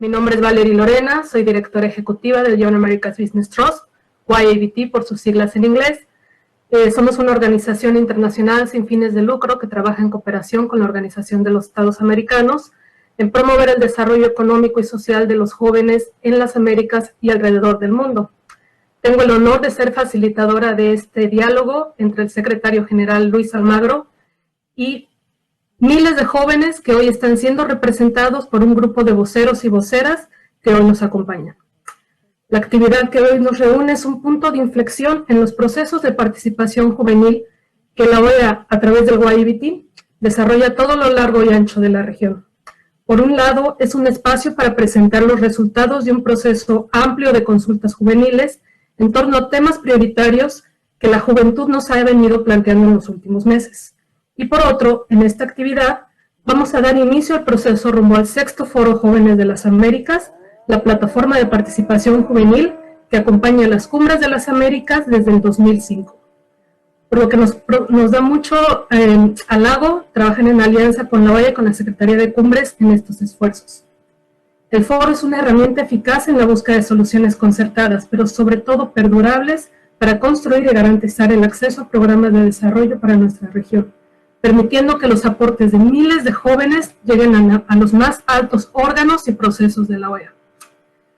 Mi nombre es Valerie Lorena, soy directora ejecutiva del Young America's Business Trust, YABT por sus siglas en inglés. Somos una organización internacional sin fines de lucro que trabaja en cooperación con la Organización de los Estados Americanos en promover el desarrollo económico y social de los jóvenes en las Américas y alrededor del mundo. Tengo el honor de ser facilitadora de este diálogo entre el secretario general Luis Almagro y miles de jóvenes que hoy están siendo representados por un grupo de voceros y voceras que hoy nos acompañan. La actividad que hoy nos reúne es un punto de inflexión en los procesos de participación juvenil que la OEA, a través del YABT, desarrolla a todo lo largo y ancho de la región. Por un lado, es un espacio para presentar los resultados de un proceso amplio de consultas juveniles en torno a temas prioritarios que la juventud nos ha venido planteando en los últimos meses. Y por otro, en esta actividad, vamos a dar inicio al proceso rumbo al 6º Foro Jóvenes de las Américas, la plataforma de participación juvenil que acompaña a las Cumbres de las Américas desde el 2005. Por lo que nos da mucho halago trabajar en alianza con la OEA y con la Secretaría de Cumbres en estos esfuerzos. El foro es una herramienta eficaz en la búsqueda de soluciones concertadas, pero sobre todo perdurables para construir y garantizar el acceso a programas de desarrollo para nuestra región, permitiendo que los aportes de miles de jóvenes lleguen a los más altos órganos y procesos de la OEA.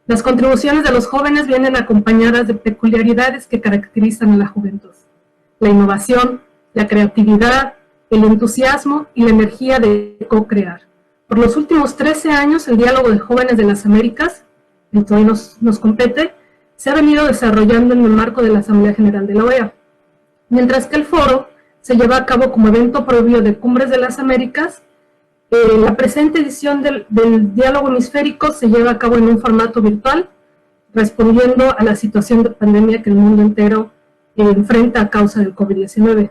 Las contribuciones de los jóvenes vienen acompañadas de peculiaridades que caracterizan a la juventud: la innovación, la creatividad, el entusiasmo y la energía de co-crear. Por los últimos 13 años, el diálogo de jóvenes de las Américas, el que hoy nos compete, se ha venido desarrollando en el marco de la Asamblea General de la OEA, mientras que el foro se lleva a cabo como evento propio de Cumbres de las Américas. La presente edición del diálogo hemisférico se lleva a cabo en un formato virtual, respondiendo a la situación de pandemia que el mundo entero enfrenta a causa del COVID-19.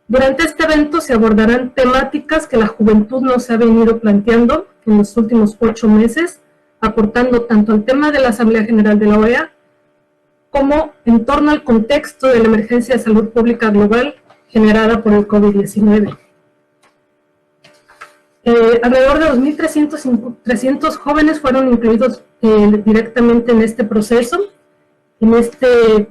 Durante este evento se abordarán temáticas que la juventud nos ha venido planteando en los últimos 8 meses, aportando tanto al tema de la Asamblea General de la OEA como en torno al contexto de la emergencia de salud pública global generada por el COVID-19. Alrededor de 2.300 jóvenes fueron incluidos directamente en este proceso. En este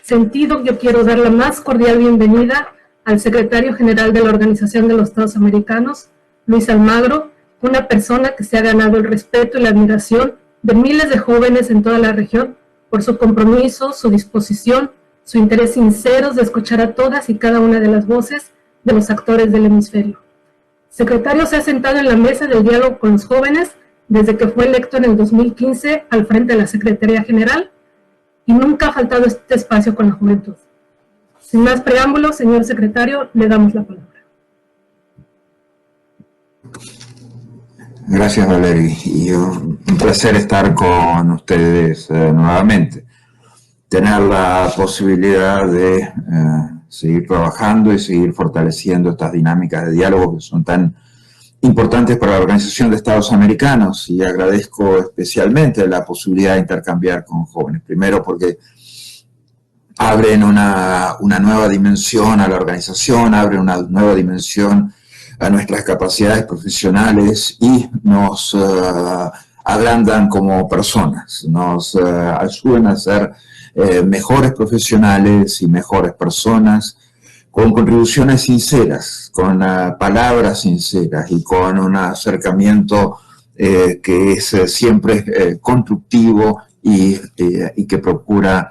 sentido, yo quiero dar la más cordial bienvenida al secretario general de la Organización de los Estados Americanos, Luis Almagro, una persona que se ha ganado el respeto y la admiración de miles de jóvenes en toda la región por su compromiso, su disposición, su interés sincero de escuchar a todas y cada una de las voces de los actores del hemisferio. El secretario se ha sentado en la mesa del diálogo con los jóvenes desde que fue electo en el 2015 al frente de la Secretaría General y nunca ha faltado este espacio con la juventud. Sin más preámbulos, señor secretario, le damos la palabra. Gracias, Valerie, y un placer estar con ustedes nuevamente. Tener la posibilidad de seguir trabajando y seguir fortaleciendo estas dinámicas de diálogo que son tan importantes para la Organización de Estados Americanos, y agradezco especialmente la posibilidad de intercambiar con jóvenes. Primero porque abren una nueva dimensión a la organización, abren una nueva dimensión a nuestras capacidades profesionales y nos agrandan como personas, nos ayudan a ser mejores profesionales y mejores personas, con contribuciones sinceras, con palabras sinceras y con un acercamiento que es siempre constructivo y que procura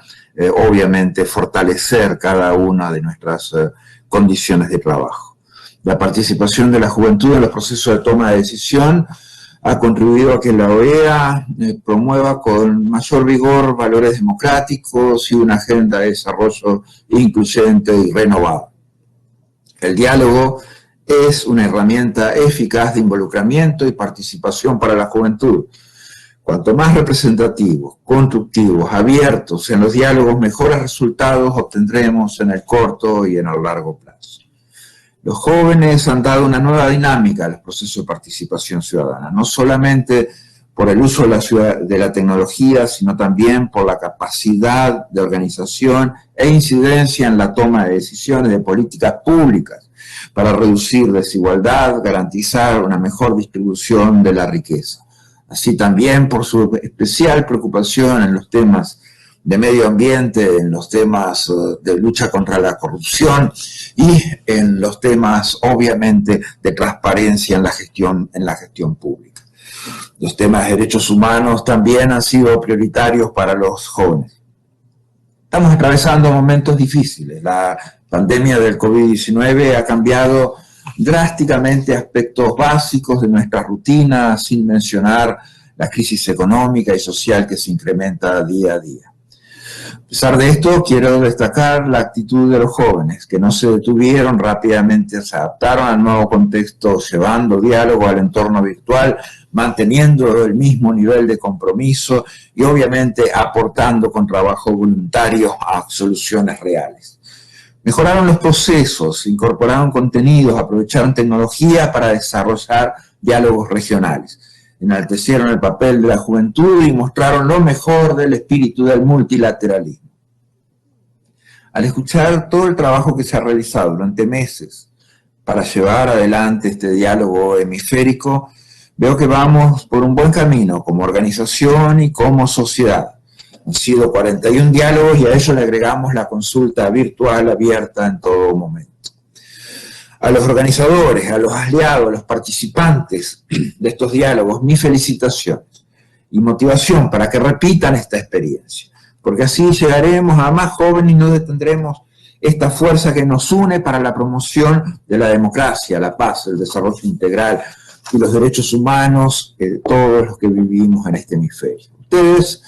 obviamente fortalecer cada una de nuestras condiciones de trabajo. La participación de la juventud en los procesos de toma de decisión ha contribuido a que la OEA promueva con mayor vigor valores democráticos y una agenda de desarrollo incluyente y renovada. El diálogo es una herramienta eficaz de involucramiento y participación para la juventud. Cuanto más representativos, constructivos, abiertos en los diálogos, mejores resultados obtendremos en el corto y en el largo plazo. Los jóvenes han dado una nueva dinámica a los procesos de participación ciudadana, no solamente por el uso de la tecnología, sino también por la capacidad de organización e incidencia en la toma de decisiones de políticas públicas para reducir desigualdad, garantizar una mejor distribución de la riqueza. así también por su especial preocupación en los temas de medio ambiente, en los temas de lucha contra la corrupción y en los temas, obviamente, de transparencia en la gestión pública. Los temas de derechos humanos también han sido prioritarios para los jóvenes. Estamos atravesando momentos difíciles. La pandemia del COVID-19 ha cambiado drásticamente aspectos básicos de nuestra rutina, sin mencionar la crisis económica y social que se incrementa día a día. A pesar de esto, quiero destacar la actitud de los jóvenes, que no se detuvieron, rápidamente se adaptaron al nuevo contexto, llevando diálogo al entorno virtual, manteniendo el mismo nivel de compromiso y obviamente aportando con trabajo voluntario a soluciones reales. Mejoraron los procesos, incorporaron contenidos, aprovecharon tecnología para desarrollar diálogos regionales. Enaltecieron el papel de la juventud y mostraron lo mejor del espíritu del multilateralismo. Al escuchar todo el trabajo que se ha realizado durante meses para llevar adelante este diálogo hemisférico, veo que vamos por un buen camino como organización y como sociedad. Han sido 41 diálogos y a ello le agregamos la consulta virtual abierta en todo momento. A los organizadores, a los aliados, a los participantes de estos diálogos, mis felicitaciones y motivación para que repitan esta experiencia, porque así llegaremos a más jóvenes y no detendremos esta fuerza que nos une para la promoción de la democracia, la paz, el desarrollo integral y los derechos humanos de todos los que vivimos en este hemisferio. Ustedes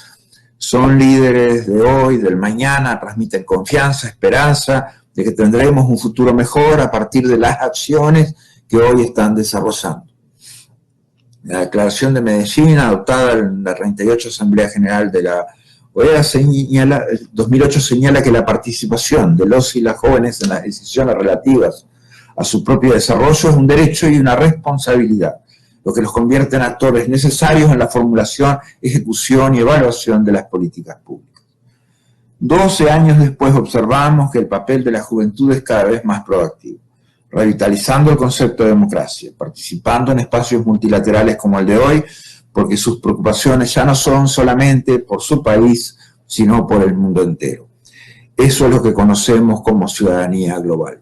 son líderes de hoy, del mañana, transmiten confianza, esperanza, de que tendremos un futuro mejor a partir de las acciones que hoy están desarrollando. La Declaración de Medellín, adoptada en la 38 Asamblea General de la OEA, 2008 señala que la participación de los y las jóvenes en las decisiones relativas a su propio desarrollo es un derecho y una responsabilidad, lo que los convierte en actores necesarios en la formulación, ejecución y evaluación de las políticas públicas. 12 años después observamos que el papel de la juventud es cada vez más proactivo, revitalizando el concepto de democracia, participando en espacios multilaterales como el de hoy, porque sus preocupaciones ya no son solamente por su país, sino por el mundo entero. Eso es lo que conocemos como ciudadanía global.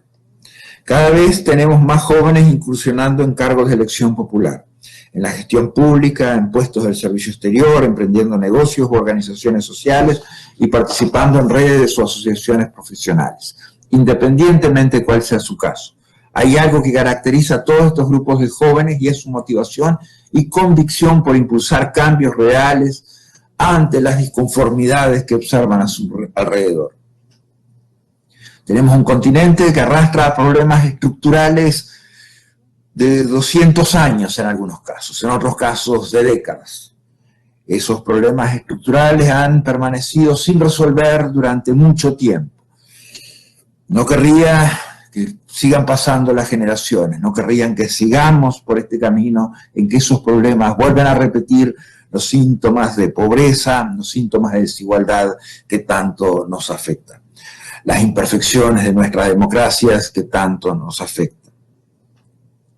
Cada vez tenemos más jóvenes incursionando en cargos de elección popular, en la gestión pública, en puestos del servicio exterior, emprendiendo negocios u organizaciones sociales y participando en redes o asociaciones profesionales, independientemente de cuál sea su caso. Hay algo que caracteriza a todos estos grupos de jóvenes y es su motivación y convicción por impulsar cambios reales ante las disconformidades que observan a su alrededor. Tenemos un continente que arrastra problemas estructurales de 200 años en algunos casos, en otros casos de décadas. Esos problemas estructurales han permanecido sin resolver durante mucho tiempo. No querría que sigan pasando las generaciones, no querrían que sigamos por este camino en que esos problemas vuelven a repetir los síntomas de pobreza, los síntomas de desigualdad que tanto nos afectan, las imperfecciones de nuestras democracias que tanto nos afectan.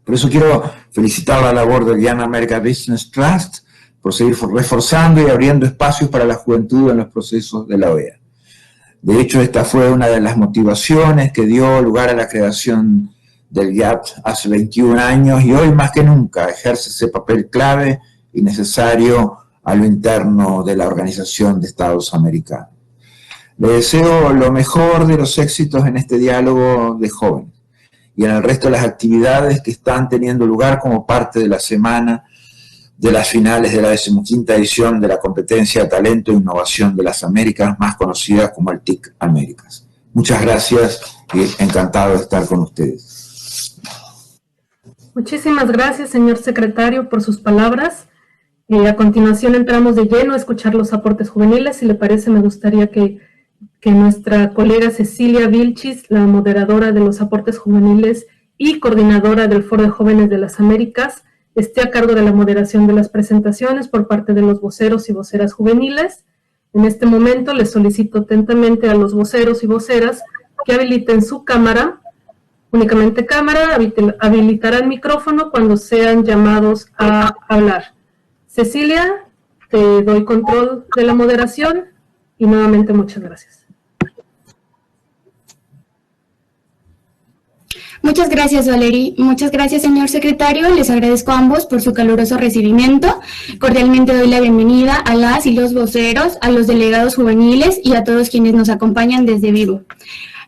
Por eso quiero felicitar la labor del Young America Business Trust por seguir reforzando y abriendo espacios para la juventud en los procesos de la OEA. De hecho, esta fue una de las motivaciones que dio lugar a la creación del GAP hace 21 años y hoy más que nunca ejerce ese papel clave y necesario a lo interno de la Organización de Estados Americanos. Le deseo lo mejor de los éxitos en este diálogo de jóvenes y en el resto de las actividades que están teniendo lugar como parte de la semana de las finales de la 15ª edición de la competencia de talento e innovación de las Américas, más conocida como el TIC Américas. Muchas gracias y encantado de estar con ustedes. Muchísimas gracias, señor secretario, por sus palabras. A continuación entramos de lleno a escuchar los aportes juveniles. Si le parece, me gustaría que nuestra colega Cecilia Vilchis, la moderadora de los aportes juveniles y coordinadora del Foro de Jóvenes de las Américas, esté a cargo de la moderación de las presentaciones por parte de los voceros y voceras juveniles. En este momento les solicito atentamente a los voceros y voceras que habiliten su cámara, únicamente cámara, habilitarán micrófono cuando sean llamados a hablar. Cecilia, te doy control de la moderación y nuevamente muchas gracias. Muchas gracias, Valerie. Muchas gracias, señor secretario. Les agradezco a ambos por su caluroso recibimiento. Cordialmente doy la bienvenida a las y los voceros, a los delegados juveniles y a todos quienes nos acompañan desde Vivo.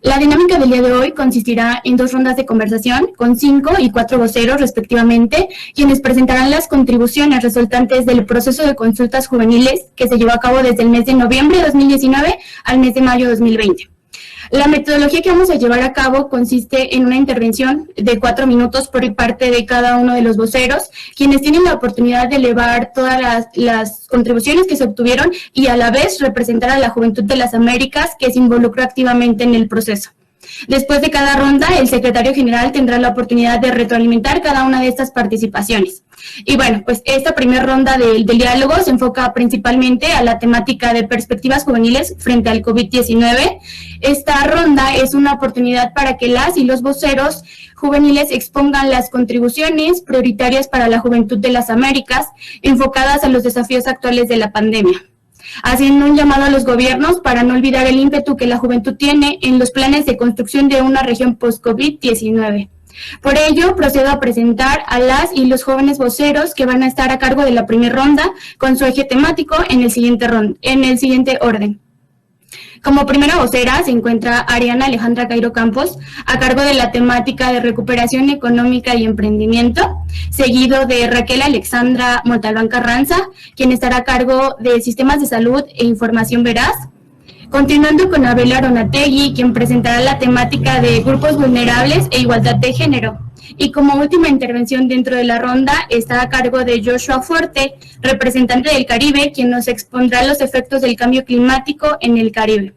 La dinámica del día de hoy consistirá en 2 rondas de conversación con 5 y 4 voceros respectivamente, quienes presentarán las contribuciones resultantes del proceso de consultas juveniles que se llevó a cabo desde el mes de noviembre de 2019 al mes de mayo de 2020. La metodología que vamos a llevar a cabo consiste en una intervención de 4 minutos por parte de cada uno de los voceros, quienes tienen la oportunidad de elevar todas las contribuciones que se obtuvieron y a la vez representar a la Juventud de las Américas que se involucró activamente en el proceso. Después de cada ronda, el secretario general tendrá la oportunidad de retroalimentar cada una de estas participaciones. Y bueno, pues esta primera ronda del diálogo se enfoca principalmente a la temática de perspectivas juveniles frente al COVID-19. Esta ronda es una oportunidad para que las y los voceros juveniles expongan las contribuciones prioritarias para la Juventud de las Américas enfocadas a los desafíos actuales de la pandemia, haciendo un llamado a los gobiernos para no olvidar el ímpetu que la juventud tiene en los planes de construcción de una región post-COVID-19. Por ello, procedo a presentar a las y los jóvenes voceros que van a estar a cargo de la primera ronda con su eje temático en el siguiente orden. Como primera vocera se encuentra Ariana Alejandra Cairo Campos, a cargo de la temática de recuperación económica y emprendimiento, seguido de Raquel Alexandra Montalbán Carranza, quien estará a cargo de sistemas de salud e información veraz. Continuando con Abel Aronategui, quien presentará la temática de grupos vulnerables e igualdad de género. Y como última intervención dentro de la ronda está a cargo de Joshua Fuerte, representante del Caribe, quien nos expondrá los efectos del cambio climático en el Caribe.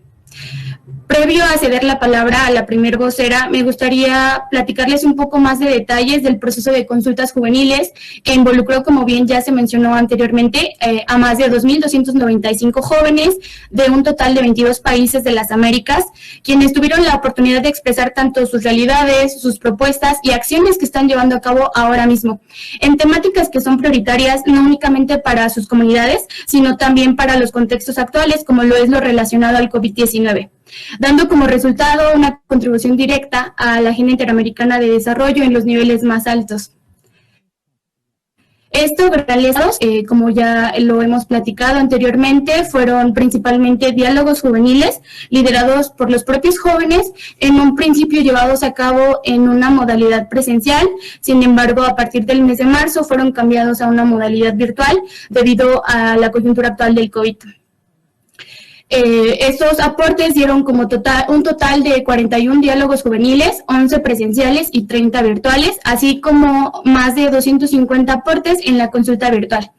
Previo a ceder la palabra a la primer vocera, me gustaría platicarles un poco más de detalles del proceso de consultas juveniles que involucró, como bien ya se mencionó anteriormente, a más de 2.295 jóvenes de un total de 22 países de las Américas, quienes tuvieron la oportunidad de expresar tanto sus realidades, sus propuestas y acciones que están llevando a cabo ahora mismo, en temáticas que son prioritarias no únicamente para sus comunidades, sino también para los contextos actuales, como lo es lo relacionado al COVID-19. Dando como resultado una contribución directa a la Agenda Interamericana de Desarrollo en los niveles más altos. Estos realizados, como ya lo hemos platicado anteriormente, fueron principalmente diálogos juveniles liderados por los propios jóvenes, en un principio llevados a cabo en una modalidad presencial. Sin embargo, a partir del mes de marzo fueron cambiados a una modalidad virtual debido a la coyuntura actual del COVID. Estos aportes dieron como un total de 41 diálogos juveniles, 11 presenciales y 30 virtuales, así como más de 250 aportes en la consulta virtual.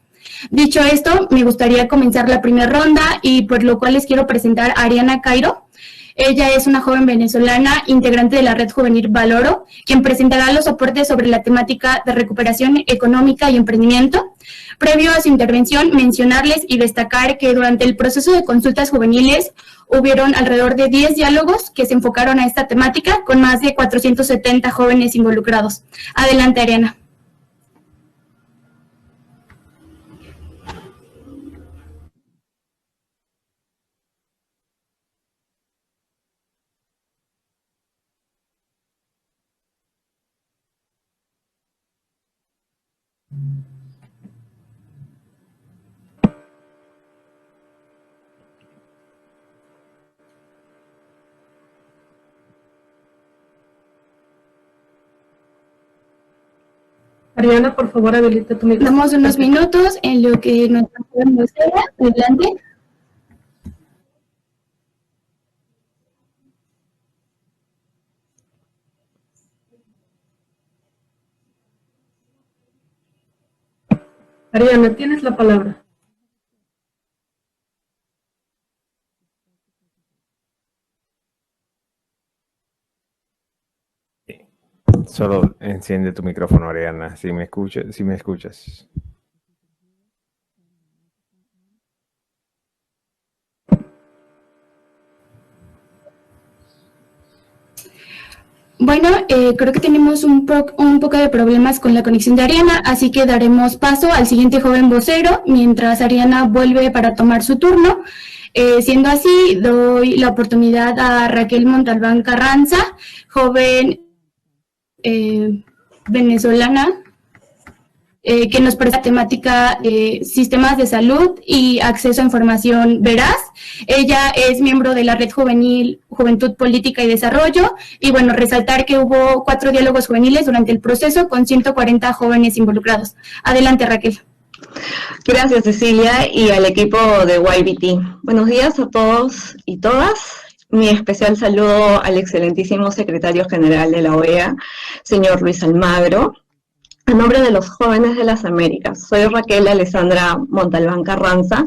Dicho esto, me gustaría comenzar la primera ronda y por lo cual les quiero presentar a Ariana Cairo. Ella es una joven venezolana, integrante de la Red Juvenil Valoro, quien presentará los aportes sobre la temática de recuperación económica y emprendimiento. Previo a su intervención, mencionarles y destacar que durante el proceso de consultas juveniles hubieron alrededor de 10 diálogos que se enfocaron a esta temática, con más de 470 jóvenes involucrados. Adelante, Ariana. Ariana, por favor, habilita tu micrófono. Damos unos minutos en lo que nuestra joven vocera, adelante. Ariana, tienes la palabra. Solo enciende tu micrófono, Ariana, si me escuchas. Bueno, creo que tenemos un poco de problemas con la conexión de Ariana, así que daremos paso al siguiente joven vocero mientras Ariana vuelve para tomar su turno. Siendo así, doy la oportunidad a Raquel Montalbán Carranza, joven venezolana, que nos presenta la temática sistemas de salud y acceso a información veraz. Ella es miembro de la Red Juvenil Juventud Política y Desarrollo, y bueno, resaltar que hubo 4 diálogos juveniles durante el proceso con 140 jóvenes involucrados. Adelante, Raquel. Gracias, Cecilia, y al equipo de YBT. Buenos días a todos y todas. Mi especial saludo al excelentísimo secretario general de la OEA, señor Luis Almagro. En nombre de los jóvenes de las Américas, soy Raquel Alessandra Montalbán Carranza,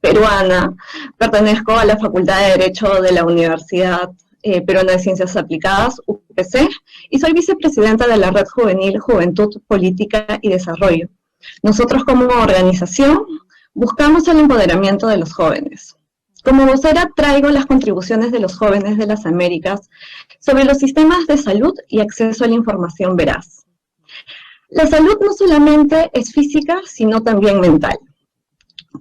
peruana, pertenezco a la Facultad de Derecho de la Universidad Peruana de Ciencias Aplicadas, UPC, y soy vicepresidenta de la Red Juvenil Juventud Política y Desarrollo. Nosotros como organización buscamos el empoderamiento de los jóvenes. Como vocera traigo las contribuciones de los jóvenes de las Américas sobre los sistemas de salud y acceso a la información veraz. La salud no solamente es física, sino también mental,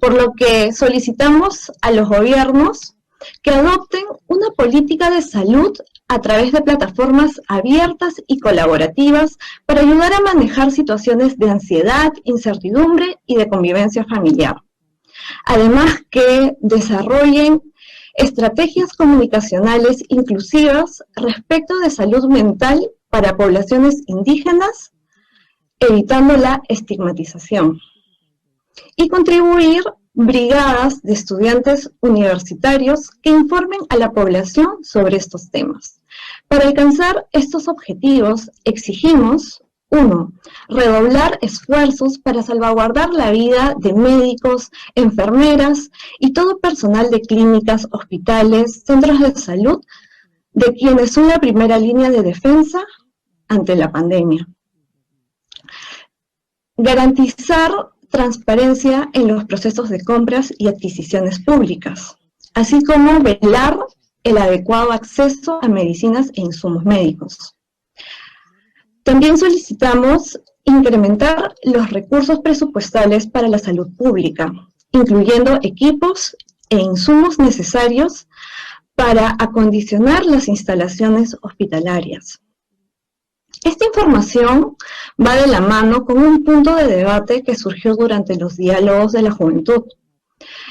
por lo que solicitamos a los gobiernos que adopten una política de salud a través de plataformas abiertas y colaborativas para ayudar a manejar situaciones de ansiedad, incertidumbre y de convivencia familiar. Además que desarrollen estrategias comunicacionales inclusivas respecto de salud mental para poblaciones indígenas, evitando la estigmatización, y contribuir brigadas de estudiantes universitarios que informen a la población sobre estos temas. Para alcanzar estos objetivos exigimos, 1. Redoblar esfuerzos para salvaguardar la vida de médicos, enfermeras y todo personal de clínicas, hospitales, centros de salud, de quienes son la primera línea de defensa ante la pandemia. Garantizar transparencia en los procesos de compras y adquisiciones públicas, así como velar el adecuado acceso a medicinas e insumos médicos. También solicitamos incrementar los recursos presupuestales para la salud pública, incluyendo equipos e insumos necesarios para acondicionar las instalaciones hospitalarias. Esta información va de la mano con un punto de debate que surgió durante los diálogos de la juventud,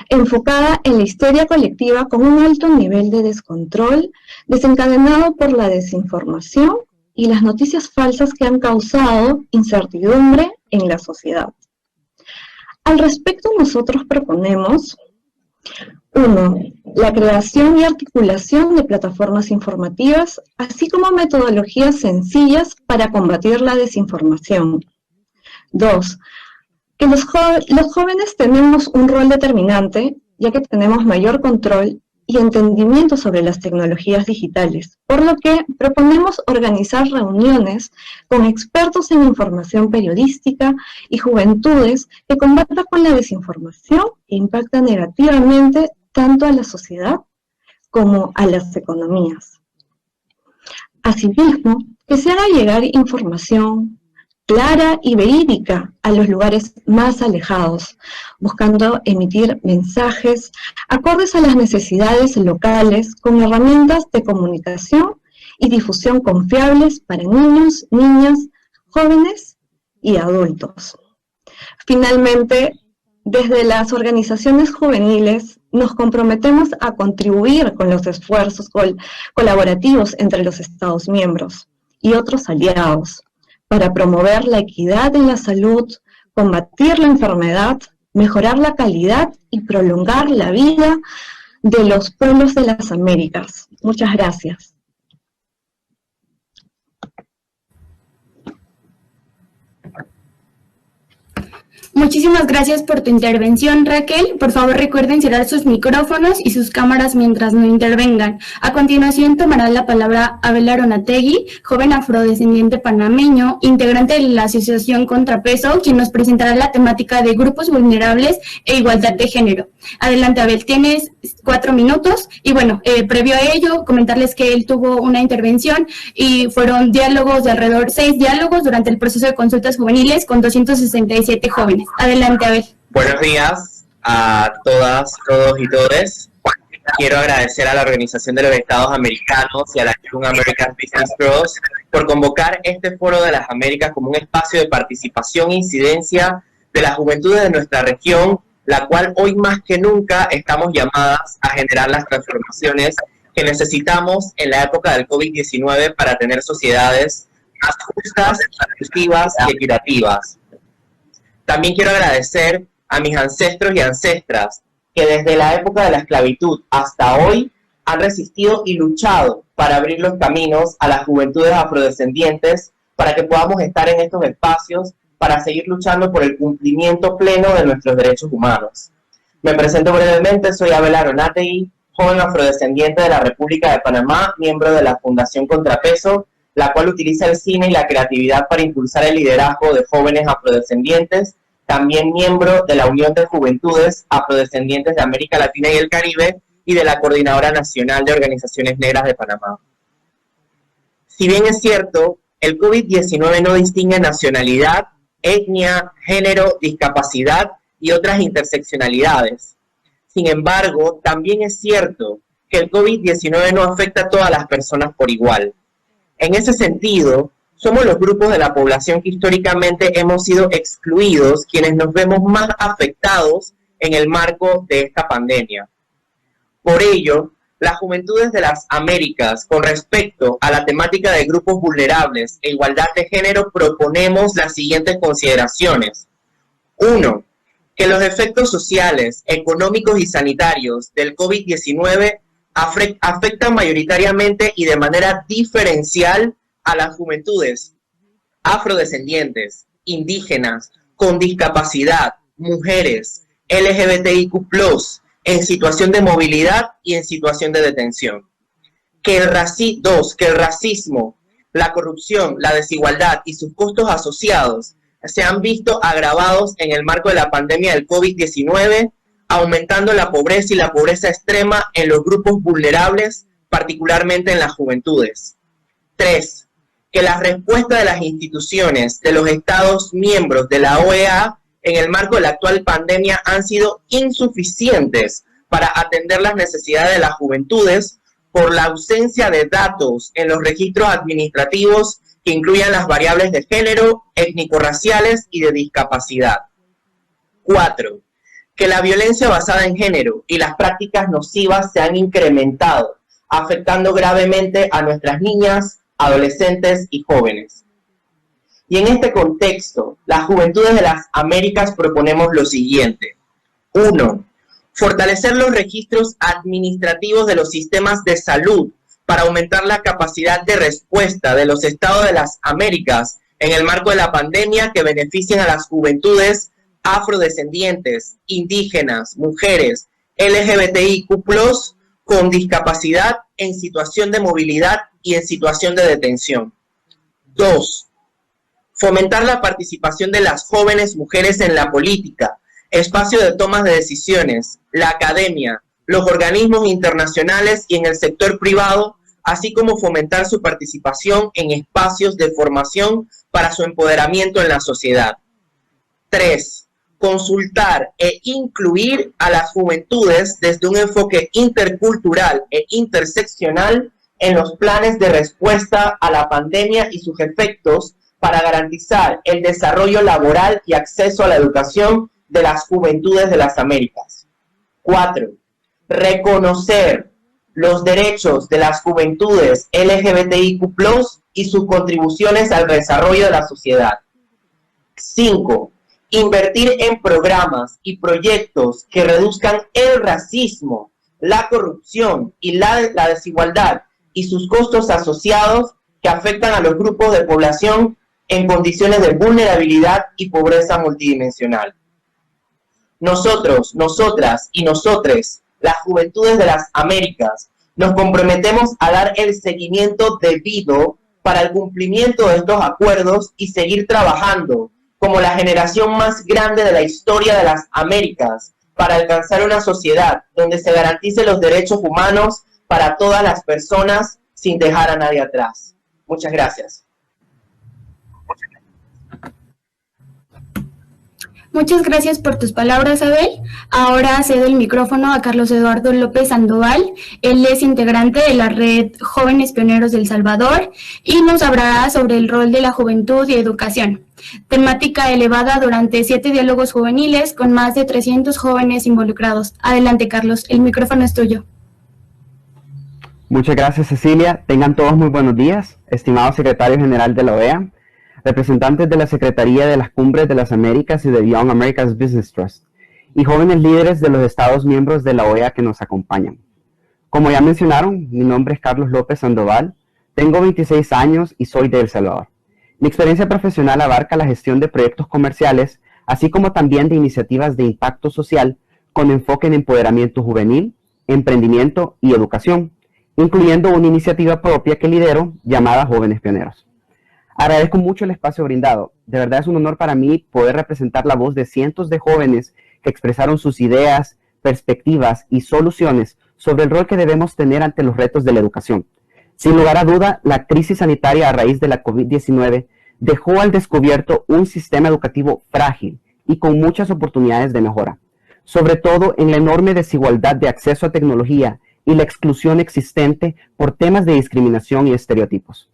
enfocada en la histeria colectiva con un alto nivel de descontrol desencadenado por la desinformación y las noticias falsas que han causado incertidumbre en la sociedad. Al respecto, nosotros proponemos 1. La creación y articulación de plataformas informativas, así como metodologías sencillas para combatir la desinformación. 2. Que los jóvenes tenemos un rol determinante, ya que tenemos mayor control y entendimiento sobre las tecnologías digitales, por lo que proponemos organizar reuniones con expertos en información periodística y juventudes que combatan con la desinformación e impactan negativamente tanto a la sociedad como a las economías. Asimismo, que se haga llegar información clara y verídica a los lugares más alejados, buscando emitir mensajes acordes a las necesidades locales con herramientas de comunicación y difusión confiables para niños, niñas, jóvenes y adultos. Finalmente, desde las organizaciones juveniles nos comprometemos a contribuir con los esfuerzos colaborativos entre los Estados miembros y otros aliados para promover la equidad en la salud, combatir la enfermedad, mejorar la calidad y prolongar la vida de los pueblos de las Américas. Muchas gracias. Muchísimas gracias por tu intervención, Raquel. Por favor, recuerden cerrar sus micrófonos y sus cámaras mientras no intervengan. A continuación, tomará la palabra Abel Aronategui, joven afrodescendiente panameño, integrante de la Asociación Contrapeso, quien nos presentará la temática de grupos vulnerables e igualdad de género. Adelante, Abel, tienes 4 minutos. Y bueno, previo a ello, comentarles que él tuvo una intervención y fueron diálogos de alrededor 6 diálogos durante el proceso de consultas juveniles con 267 jóvenes. Adelante, Abel. Buenos días a todas, todos y todes. Quiero agradecer a la Organización de los Estados Americanos y a la Young American Business Trust por convocar este Foro de las Américas como un espacio de participación e incidencia de las juventudes de nuestra región, la cual hoy más que nunca estamos llamadas a generar las transformaciones que necesitamos en la época del COVID-19 para tener sociedades más justas, inclusivas y equitativas. También quiero agradecer a mis ancestros y ancestras que desde la época de la esclavitud hasta hoy han resistido y luchado para abrir los caminos a las juventudes afrodescendientes para que podamos estar en estos espacios para seguir luchando por el cumplimiento pleno de nuestros derechos humanos. Me presento brevemente, soy Abel Aronategui, joven afrodescendiente de la República de Panamá, miembro de la Fundación Contrapeso, la cual utiliza el cine y la creatividad para impulsar el liderazgo de jóvenes afrodescendientes, también miembro de la Unión de Juventudes Afrodescendientes de América Latina y el Caribe y de la Coordinadora Nacional de Organizaciones Negras de Panamá. Si bien es cierto, el COVID-19 no distingue nacionalidad, etnia, género, discapacidad y otras interseccionalidades. Sin embargo, también es cierto que el COVID-19 no afecta a todas las personas por igual. En ese sentido, somos los grupos de la población que históricamente hemos sido excluidos quienes nos vemos más afectados en el marco de esta pandemia. Por ello, las juventudes de las Américas, con respecto a la temática de grupos vulnerables e igualdad de género, proponemos las siguientes consideraciones. 1. Que los efectos sociales, económicos y sanitarios del COVID-19 afectan mayoritariamente y de manera diferencial a las juventudes afrodescendientes, indígenas, con discapacidad, mujeres, LGBTIQ+, en situación de movilidad y en situación de detención. 2. Que el racismo, la corrupción, la desigualdad y sus costos asociados se han visto agravados en el marco de la pandemia del COVID-19, aumentando la pobreza y la pobreza extrema en los grupos vulnerables, particularmente en las juventudes. 3. Que la respuesta de las instituciones de los Estados miembros de la OEA en el marco de la actual pandemia han sido insuficientes para atender las necesidades de las juventudes por la ausencia de datos en los registros administrativos que incluyan las variables de género, étnico-raciales y de discapacidad. 4. Que la violencia basada en género y las prácticas nocivas se han incrementado, afectando gravemente a nuestras niñas, adolescentes y jóvenes. Y en este contexto, las juventudes de las Américas proponemos lo siguiente. 1. Fortalecer los registros administrativos de los sistemas de salud para aumentar la capacidad de respuesta de los estados de las Américas en el marco de la pandemia que beneficien a las juventudes afrodescendientes, indígenas, mujeres, LGBTIQ+, con discapacidad en situación de movilidad y en situación de detención. 2. Fomentar la participación de las jóvenes mujeres en la política, espacio de tomas de decisiones, la academia, los organismos internacionales y en el sector privado, así como fomentar su participación en espacios de formación para su empoderamiento en la sociedad. 3. Consultar e incluir a las juventudes desde un enfoque intercultural e interseccional en los planes de respuesta a la pandemia y sus efectos para garantizar el desarrollo laboral y acceso a la educación de las juventudes de las Américas. 4. Reconocer los derechos de las juventudes LGBTIQ+ y sus contribuciones al desarrollo de la sociedad. 5. Invertir en programas y proyectos que reduzcan el racismo, la corrupción y la desigualdad y sus costos asociados que afectan a los grupos de población en condiciones de vulnerabilidad y pobreza multidimensional. Nosotros, nosotras y nosotres, las juventudes de las Américas, nos comprometemos a dar el seguimiento debido para el cumplimiento de estos acuerdos y seguir trabajando como la generación más grande de la historia de las Américas para alcanzar una sociedad donde se garanticen los derechos humanos para todas las personas sin dejar a nadie atrás. Muchas gracias. Muchas gracias por tus palabras, Abel. Ahora cedo el micrófono a Carlos Eduardo López Sandoval. Él es integrante de la red Jóvenes Pioneros del Salvador y nos hablará sobre el rol de la juventud y educación. Temática elevada durante 7 diálogos juveniles con más de 300 jóvenes involucrados. Adelante, Carlos, el micrófono es tuyo. Muchas gracias, Cecilia. Tengan todos muy buenos días, estimado secretario general de la OEA, representantes de la Secretaría de las Cumbres de las Américas y de Young America's Business Trust, y jóvenes líderes de los Estados miembros de la OEA que nos acompañan. Como ya mencionaron, mi nombre es Carlos López Sandoval, tengo 26 años y soy de El Salvador. Mi experiencia profesional abarca la gestión de proyectos comerciales, así como también de iniciativas de impacto social con enfoque en empoderamiento juvenil, emprendimiento y educación, incluyendo una iniciativa propia que lidero llamada Jóvenes Pioneros. Agradezco mucho el espacio brindado. De verdad es un honor para mí poder representar la voz de cientos de jóvenes que expresaron sus ideas, perspectivas y soluciones sobre el rol que debemos tener ante los retos de la educación. Sin lugar a duda, la crisis sanitaria a raíz de la COVID-19 dejó al descubierto un sistema educativo frágil y con muchas oportunidades de mejora, sobre todo en la enorme desigualdad de acceso a tecnología y la exclusión existente por temas de discriminación y estereotipos.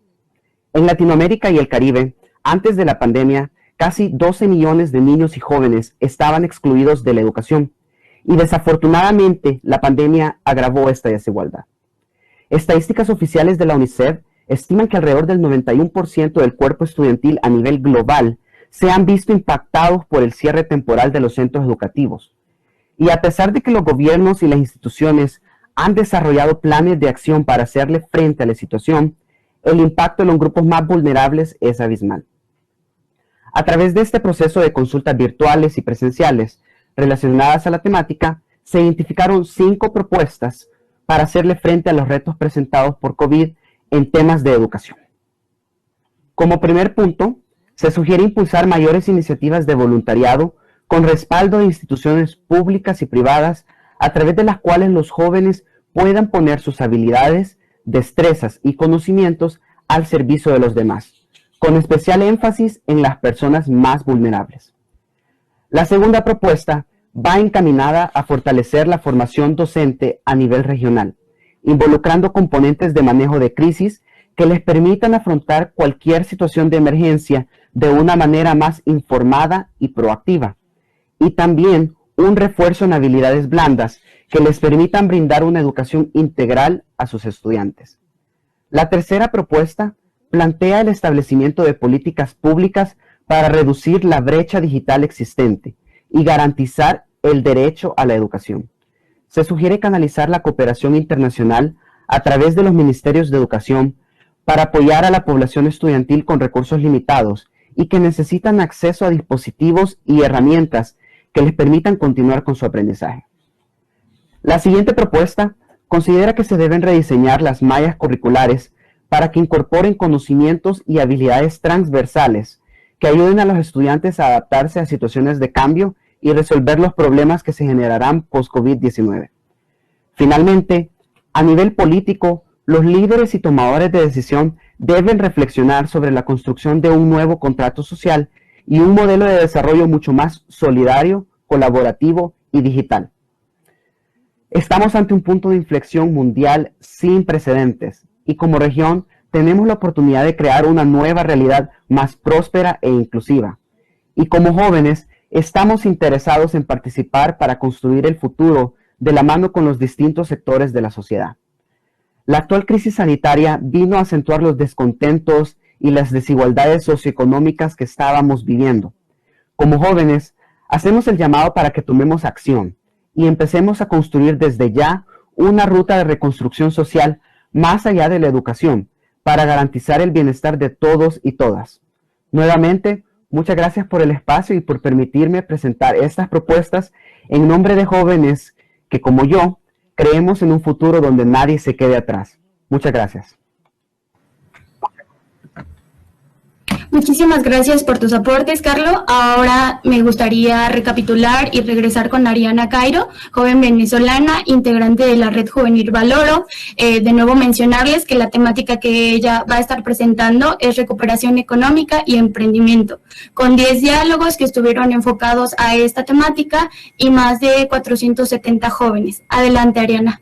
En Latinoamérica y el Caribe, antes de la pandemia, casi 12 millones de niños y jóvenes estaban excluidos de la educación, y desafortunadamente la pandemia agravó esta desigualdad. Estadísticas oficiales de la UNICEF estiman que alrededor del 91% del cuerpo estudiantil a nivel global se han visto impactados por el cierre temporal de los centros educativos. Y a pesar de que los gobiernos y las instituciones han desarrollado planes de acción para hacerle frente a la situación, el impacto en los grupos más vulnerables es abismal. A través de este proceso de consultas virtuales y presenciales relacionadas a la temática, se identificaron 5 propuestas para hacerle frente a los retos presentados por COVID en temas de educación. Como primer punto, se sugiere impulsar mayores iniciativas de voluntariado con respaldo de instituciones públicas y privadas a través de las cuales los jóvenes puedan poner sus habilidades, destrezas y conocimientos al servicio de los demás, con especial énfasis en las personas más vulnerables. La segunda propuesta va encaminada a fortalecer la formación docente a nivel regional, involucrando componentes de manejo de crisis que les permitan afrontar cualquier situación de emergencia de una manera más informada y proactiva, y también un refuerzo en habilidades blandas que les permitan brindar una educación integral a sus estudiantes. La tercera propuesta plantea el establecimiento de políticas públicas para reducir la brecha digital existente y garantizar el derecho a la educación. Se sugiere canalizar la cooperación internacional a través de los ministerios de educación para apoyar a la población estudiantil con recursos limitados y que necesitan acceso a dispositivos y herramientas que les permitan continuar con su aprendizaje. La siguiente propuesta considera que se deben rediseñar las mallas curriculares para que incorporen conocimientos y habilidades transversales que ayuden a los estudiantes a adaptarse a situaciones de cambio y resolver los problemas que se generarán post-COVID-19. Finalmente, a nivel político, los líderes y tomadores de decisión deben reflexionar sobre la construcción de un nuevo contrato social y un modelo de desarrollo mucho más solidario, colaborativo y digital. Estamos ante un punto de inflexión mundial sin precedentes y como región tenemos la oportunidad de crear una nueva realidad más próspera e inclusiva. Y como jóvenes estamos interesados en participar para construir el futuro de la mano con los distintos sectores de la sociedad. La actual crisis sanitaria vino a acentuar los descontentos y las desigualdades socioeconómicas que estábamos viviendo. Como jóvenes, hacemos el llamado para que tomemos acción y empecemos a construir desde ya una ruta de reconstrucción social más allá de la educación para garantizar el bienestar de todos y todas. Nuevamente, muchas gracias por el espacio y por permitirme presentar estas propuestas en nombre de jóvenes que, como yo, creemos en un futuro donde nadie se quede atrás. Muchas gracias. Muchísimas gracias por tus aportes, Carlos. Ahora me gustaría recapitular y regresar con Ariana Cairo, joven venezolana, integrante de la Red Juvenil Valoro. De nuevo mencionarles que la temática que ella va a estar presentando es recuperación económica y emprendimiento, con 10 diálogos que estuvieron enfocados a esta temática y más de 470 jóvenes. Adelante, Ariana.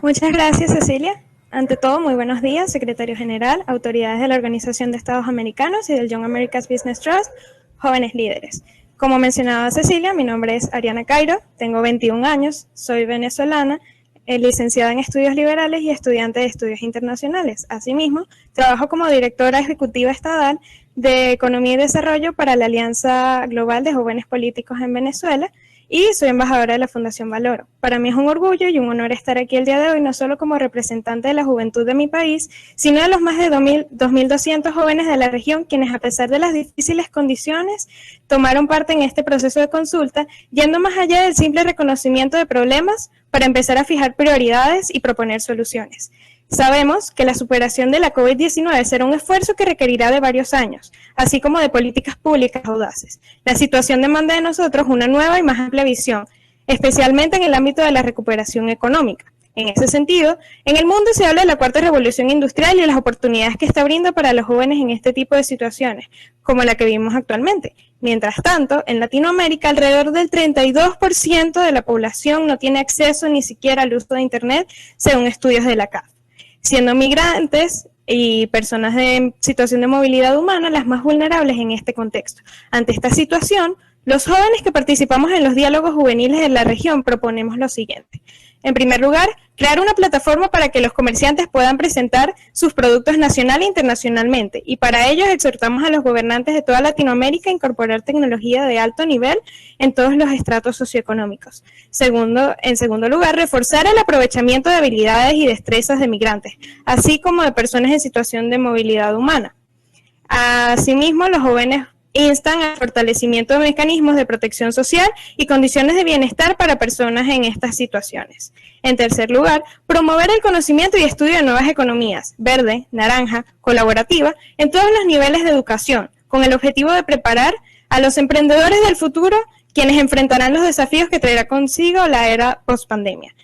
Muchas gracias, Cecilia. Ante todo, muy buenos días, secretario general, autoridades de la Organización de Estados Americanos y del Young America's Business Trust, jóvenes líderes. Como mencionaba Cecilia, mi nombre es Ariana Cairo, tengo 21 años, soy venezolana, licenciada en estudios liberales y estudiante de estudios internacionales. Asimismo, trabajo como directora ejecutiva estatal de Economía y Desarrollo para la Alianza Global de Jóvenes Políticos en Venezuela, y soy embajadora de la Fundación Valoro. Para mí es un orgullo y un honor estar aquí el día de hoy, no solo como representante de la juventud de mi país, sino de los más de 2.200 jóvenes de la región, quienes a pesar de las difíciles condiciones, tomaron parte en este proceso de consulta, yendo más allá del simple reconocimiento de problemas para empezar a fijar prioridades y proponer soluciones. Sabemos que la superación de la COVID-19 será un esfuerzo que requerirá de varios años, así como de políticas públicas audaces. La situación demanda de nosotros una nueva y más amplia visión, especialmente en el ámbito de la recuperación económica. En ese sentido, en el mundo se habla de la cuarta revolución industrial y de las oportunidades que está abriendo para los jóvenes en este tipo de situaciones, como la que vivimos actualmente. Mientras tanto, en Latinoamérica, alrededor del 32% de la población no tiene acceso ni siquiera al uso de Internet, según estudios de la CAF. Siendo migrantes y personas en situación de movilidad humana las más vulnerables en este contexto. Ante esta situación, los jóvenes que participamos en los diálogos juveniles de la región proponemos lo siguiente. En primer lugar, crear una plataforma para que los comerciantes puedan presentar sus productos nacional e internacionalmente, y para ello exhortamos a los gobernantes de toda Latinoamérica a incorporar tecnología de alto nivel en todos los estratos socioeconómicos. En segundo lugar, reforzar el aprovechamiento de habilidades y destrezas de migrantes, así como de personas en situación de movilidad humana. Asimismo, los jóvenes instan al fortalecimiento de mecanismos de protección social y condiciones de bienestar para personas en estas situaciones. En tercer lugar, promover el conocimiento y estudio de nuevas economías, verde, naranja, colaborativa, en todos los niveles de educación, con el objetivo de preparar a los emprendedores del futuro, quienes enfrentarán los desafíos que traerá consigo la era post-pandemia.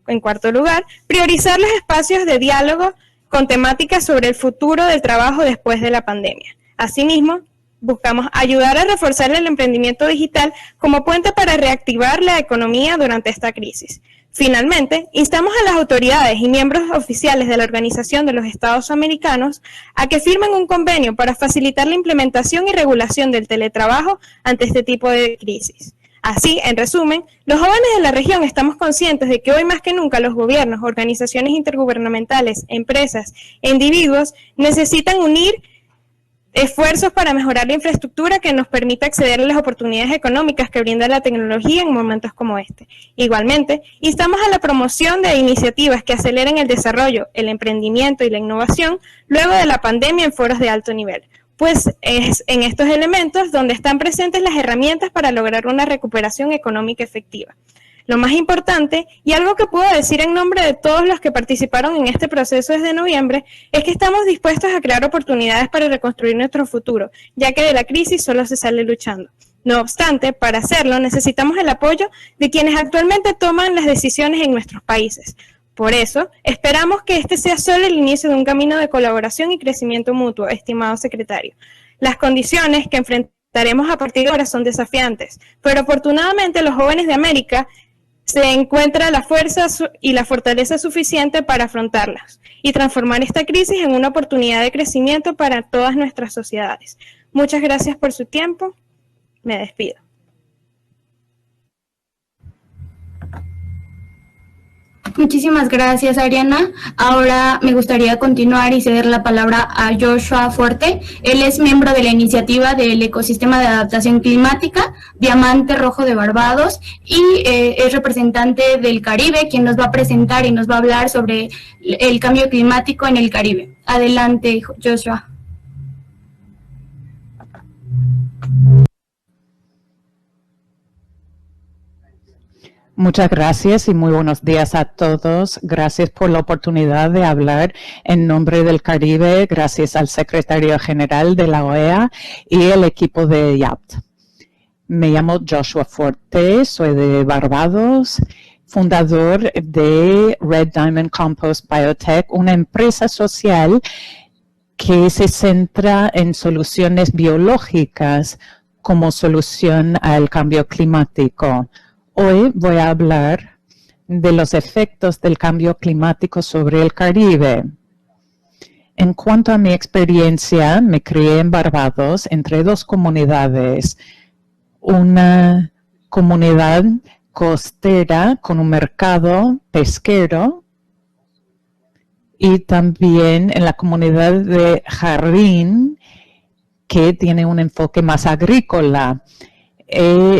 En cuarto lugar, priorizar los espacios de diálogo con temáticas sobre el futuro del trabajo después de la pandemia. Asimismo, buscamos ayudar a reforzar el emprendimiento digital como puente para reactivar la economía durante esta crisis. Finalmente, instamos a las autoridades y miembros oficiales de la Organización de los Estados Americanos a que firmen un convenio para facilitar la implementación y regulación del teletrabajo ante este tipo de crisis. Así, en resumen, los jóvenes de la región estamos conscientes de que hoy más que nunca los gobiernos, organizaciones intergubernamentales, empresas e individuos necesitan unir esfuerzos para mejorar la infraestructura que nos permita acceder a las oportunidades económicas que brinda la tecnología en momentos como este. Igualmente, instamos a la promoción de iniciativas que aceleren el desarrollo, el emprendimiento y la innovación luego de la pandemia en foros de alto nivel, pues es en estos elementos donde están presentes las herramientas para lograr una recuperación económica efectiva. Lo más importante, y algo que puedo decir en nombre de todos los que participaron en este proceso desde noviembre, es que estamos dispuestos a crear oportunidades para reconstruir nuestro futuro, ya que de la crisis solo se sale luchando. No obstante, para hacerlo necesitamos el apoyo de quienes actualmente toman las decisiones en nuestros países. Por eso, esperamos que este sea solo el inicio de un camino de colaboración y crecimiento mutuo, estimado secretario. Las condiciones que enfrentaremos a partir de ahora son desafiantes, pero afortunadamente los jóvenes de América se encuentra la fuerza y la fortaleza suficiente para afrontarlas y transformar esta crisis en una oportunidad de crecimiento para todas nuestras sociedades. Muchas gracias por su tiempo. Me despido. Muchísimas gracias, Ariana. Ahora me gustaría continuar y ceder la palabra a Joshua Forte. Él es miembro de la iniciativa del Ecosistema de Adaptación Climática, Diamante Rojo de Barbados, y es representante del Caribe, quien nos va a presentar y nos va a hablar sobre el cambio climático en el Caribe. Adelante, Joshua. Muchas gracias y muy buenos días a todos. Gracias por la oportunidad de hablar en nombre del Caribe. Gracias al secretario general de la OEA y el equipo de YAPT. Me llamo Joshua Forte, soy de Barbados, fundador de Red Diamond Compost Biotech, una empresa social que se centra en soluciones biológicas como solución al cambio climático. Hoy voy a hablar de los efectos del cambio climático sobre el Caribe. En cuanto a mi experiencia, me crié en Barbados entre dos comunidades. Una comunidad costera con un mercado pesquero y también en la comunidad de Jardín, que tiene un enfoque más agrícola.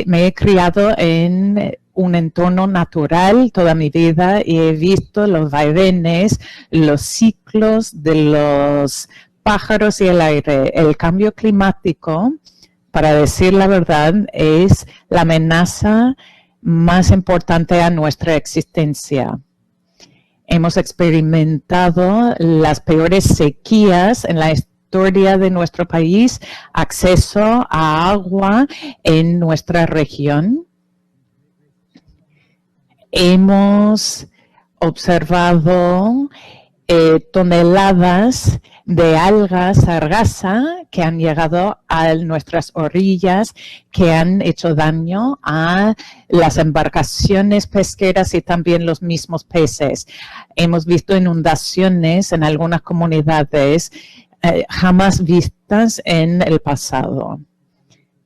Me he criado en un entorno natural toda mi vida y he visto los vaivenes, los ciclos de los pájaros y el aire. El cambio climático, para decir la verdad, es la amenaza más importante a nuestra existencia. Hemos experimentado las peores sequías en la historia de nuestro país, acceso a agua en nuestra región. Hemos observado toneladas de algas sargazo que han llegado a nuestras orillas, que han hecho daño a las embarcaciones pesqueras y también los mismos peces. Hemos visto inundaciones en algunas comunidades jamás vistas en el pasado.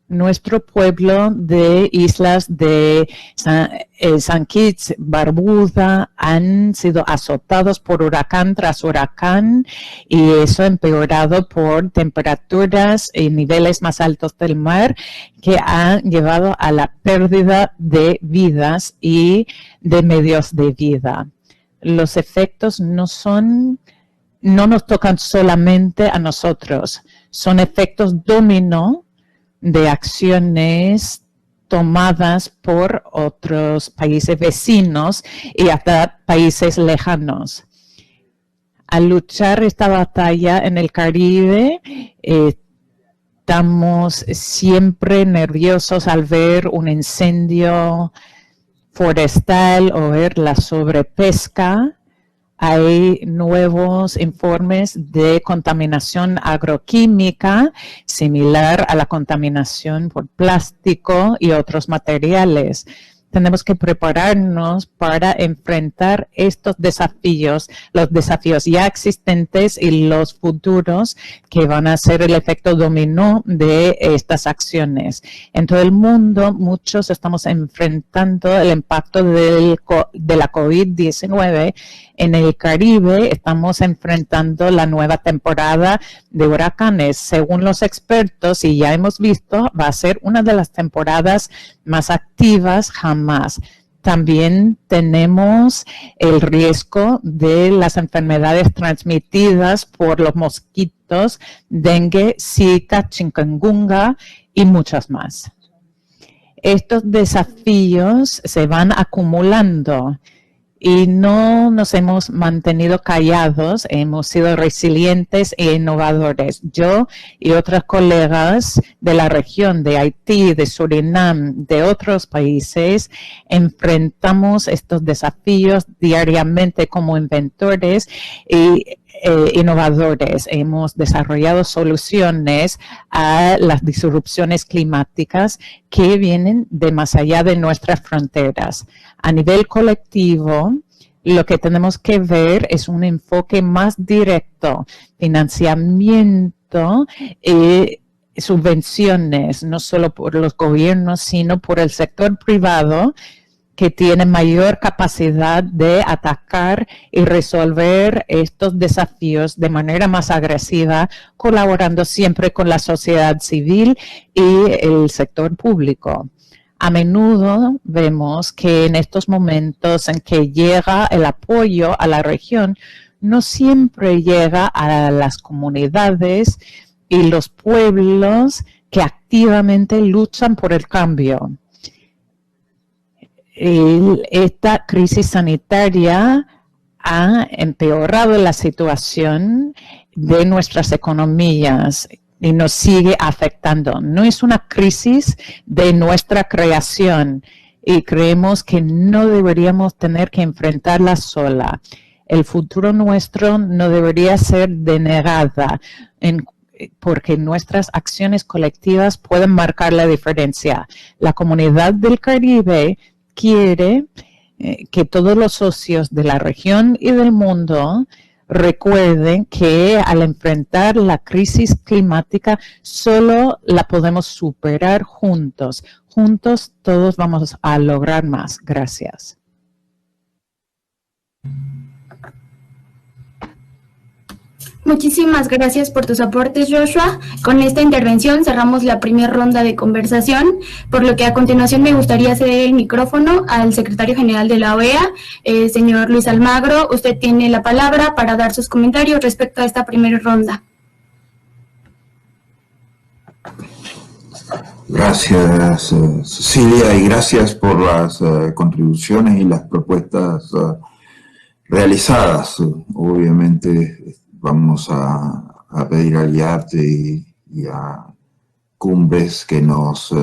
Nuestro pueblo de islas de San Kitts, Barbuda, han sido azotados por huracán tras huracán y eso ha empeorado por temperaturas y niveles más altos del mar que han llevado a la pérdida de vidas y de medios de vida. Los efectos no nos tocan solamente a nosotros, son efectos dominó de acciones tomadas por otros países vecinos y hasta países lejanos. Al luchar esta batalla en el Caribe, estamos siempre nerviosos al ver un incendio forestal o ver la sobrepesca. Hay nuevos informes de contaminación agroquímica similar a la contaminación por plástico y otros materiales. Tenemos que prepararnos para enfrentar estos desafíos, los desafíos ya existentes y los futuros que van a ser el efecto dominó de estas acciones. En todo el mundo, muchos estamos enfrentando el impacto de la COVID-19. En el Caribe estamos enfrentando la nueva temporada de huracanes. Según los expertos, y ya hemos visto, va a ser una de las temporadas más activas jamás. También tenemos el riesgo de las enfermedades transmitidas por los mosquitos, dengue, zika, chikungunya y muchas más. Estos desafíos se van acumulando y no nos hemos mantenido callados, hemos sido resilientes e innovadores. Yo y otras colegas de la región, de Haití, de Surinam, de otros países, enfrentamos estos desafíos diariamente como inventores y innovadores. Hemos desarrollado soluciones a las disrupciones climáticas que vienen de más allá de nuestras fronteras. A nivel colectivo, lo que tenemos que ver es un enfoque más directo, financiamiento y subvenciones, no solo por los gobiernos, sino por el sector privado, que tiene mayor capacidad de atacar y resolver estos desafíos de manera más agresiva, colaborando siempre con la sociedad civil y el sector público. A menudo vemos que en estos momentos en que llega el apoyo a la región, no siempre llega a las comunidades y los pueblos que activamente luchan por el cambio. esta crisis sanitaria ha empeorado la situación de nuestras economías y nos sigue afectando. No es una crisis de nuestra creación y creemos que no deberíamos tener que enfrentarla sola. El futuro nuestro no debería ser denegada porque nuestras acciones colectivas pueden marcar la diferencia. La comunidad del Caribe quiere que todos los socios de la región y del mundo recuerden que al enfrentar la crisis climática solo la podemos superar juntos. Juntos todos vamos a lograr más. Gracias. Muchísimas gracias por tus aportes, Joshua. Con esta intervención cerramos la primera ronda de conversación, por lo que a continuación me gustaría ceder el micrófono al secretario general de la OEA, señor Luis Almagro. Usted tiene la palabra para dar sus comentarios respecto a esta primera ronda. Gracias, Cecilia, y gracias por las contribuciones y las propuestas realizadas. Obviamente vamos a pedir al IARTE y a Cumbres que nos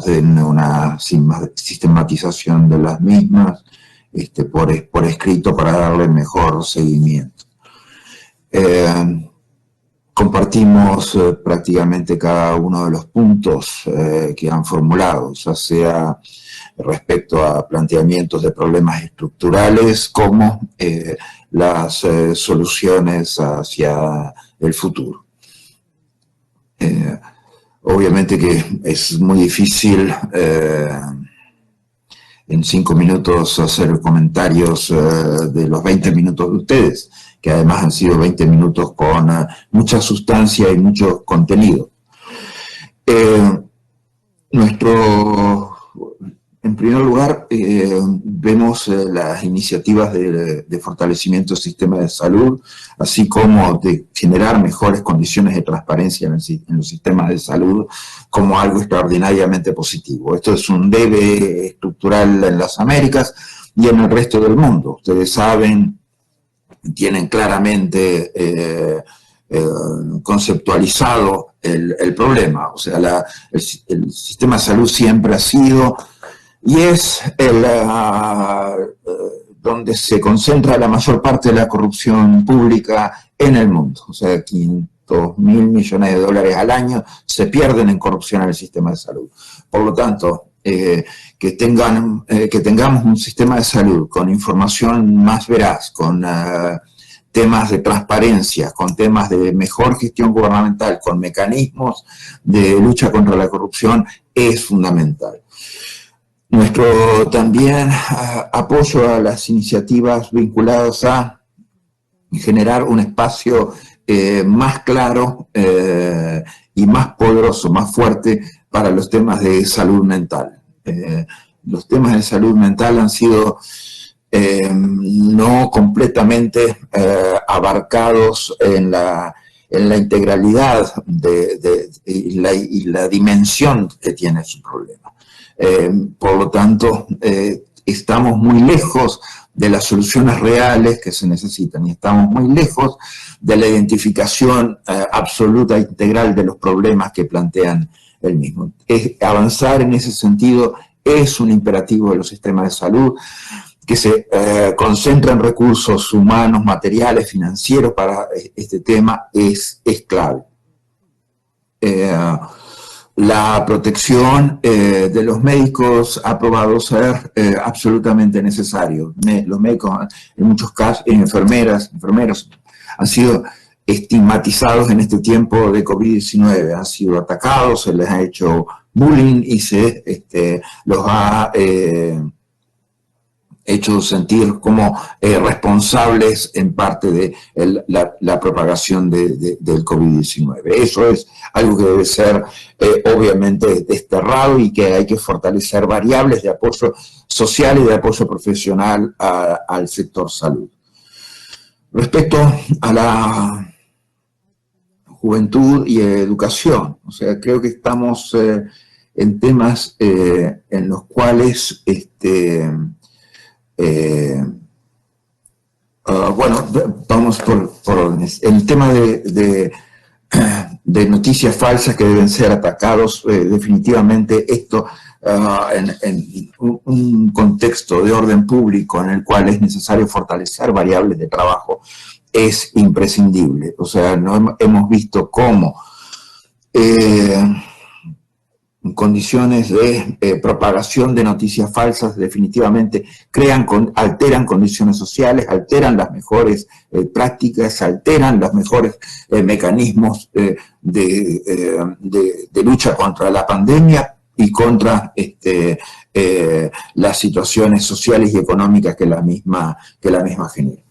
den una sistematización de las mismas por escrito para darle mejor seguimiento. Compartimos prácticamente cada uno de los puntos que han formulado, ya sea respecto a planteamientos de problemas estructurales como las soluciones hacia el futuro. Obviamente que es muy difícil en 5 minutos hacer comentarios de los 20 minutos de ustedes, que además han sido 20 minutos con mucha sustancia y mucho contenido. En primer lugar, vemos las iniciativas de fortalecimiento del sistema de salud, así como de generar mejores condiciones de transparencia en los sistemas de salud, como algo extraordinariamente positivo. Esto es un debe estructural en las Américas y en el resto del mundo. Ustedes saben, tienen claramente conceptualizado el problema. O sea, el sistema de salud siempre ha sido y es donde se concentra la mayor parte de la corrupción pública en el mundo. O sea, 500.000 millones de dólares al año se pierden en corrupción en el sistema de salud. Por lo tanto, que tengamos un sistema de salud con información más veraz, con temas de transparencia, con temas de mejor gestión gubernamental, con mecanismos de lucha contra la corrupción, es fundamental. Nuestro también apoyo a las iniciativas vinculadas a generar un espacio más claro y más poderoso, más fuerte para los temas de salud mental. Los temas de salud mental han sido no completamente abarcados en la integralidad y la dimensión que tiene su problema. Por lo tanto, estamos muy lejos de las soluciones reales que se necesitan y estamos muy lejos de la identificación absoluta e integral de los problemas que plantean el mismo. Avanzar en ese sentido es un imperativo de los sistemas de salud que se concentran recursos humanos, materiales, financieros para este tema es clave. La protección de los médicos ha probado ser absolutamente necesario. Los médicos, en muchos casos, enfermeros, han sido estigmatizados en este tiempo de COVID-19, han sido atacados, se les ha hecho bullying y se los ha hecho sentir como responsables en parte de la propagación del COVID-19. Eso es algo que debe ser obviamente desterrado y que hay que fortalecer variables de apoyo social y de apoyo profesional al sector salud. Respecto a la juventud y educación, o sea, creo que estamos en temas en los cuales, bueno, vamos por órdenes. El tema de noticias falsas que deben ser atacados, definitivamente esto en un contexto de orden público en el cual es necesario fortalecer variables de trabajo es imprescindible. O sea, no hemos visto cómo condiciones de propagación de noticias falsas definitivamente alteran condiciones sociales, alteran las mejores prácticas, alteran los mejores mecanismos de lucha contra la pandemia y contra las situaciones sociales y económicas que la misma genera.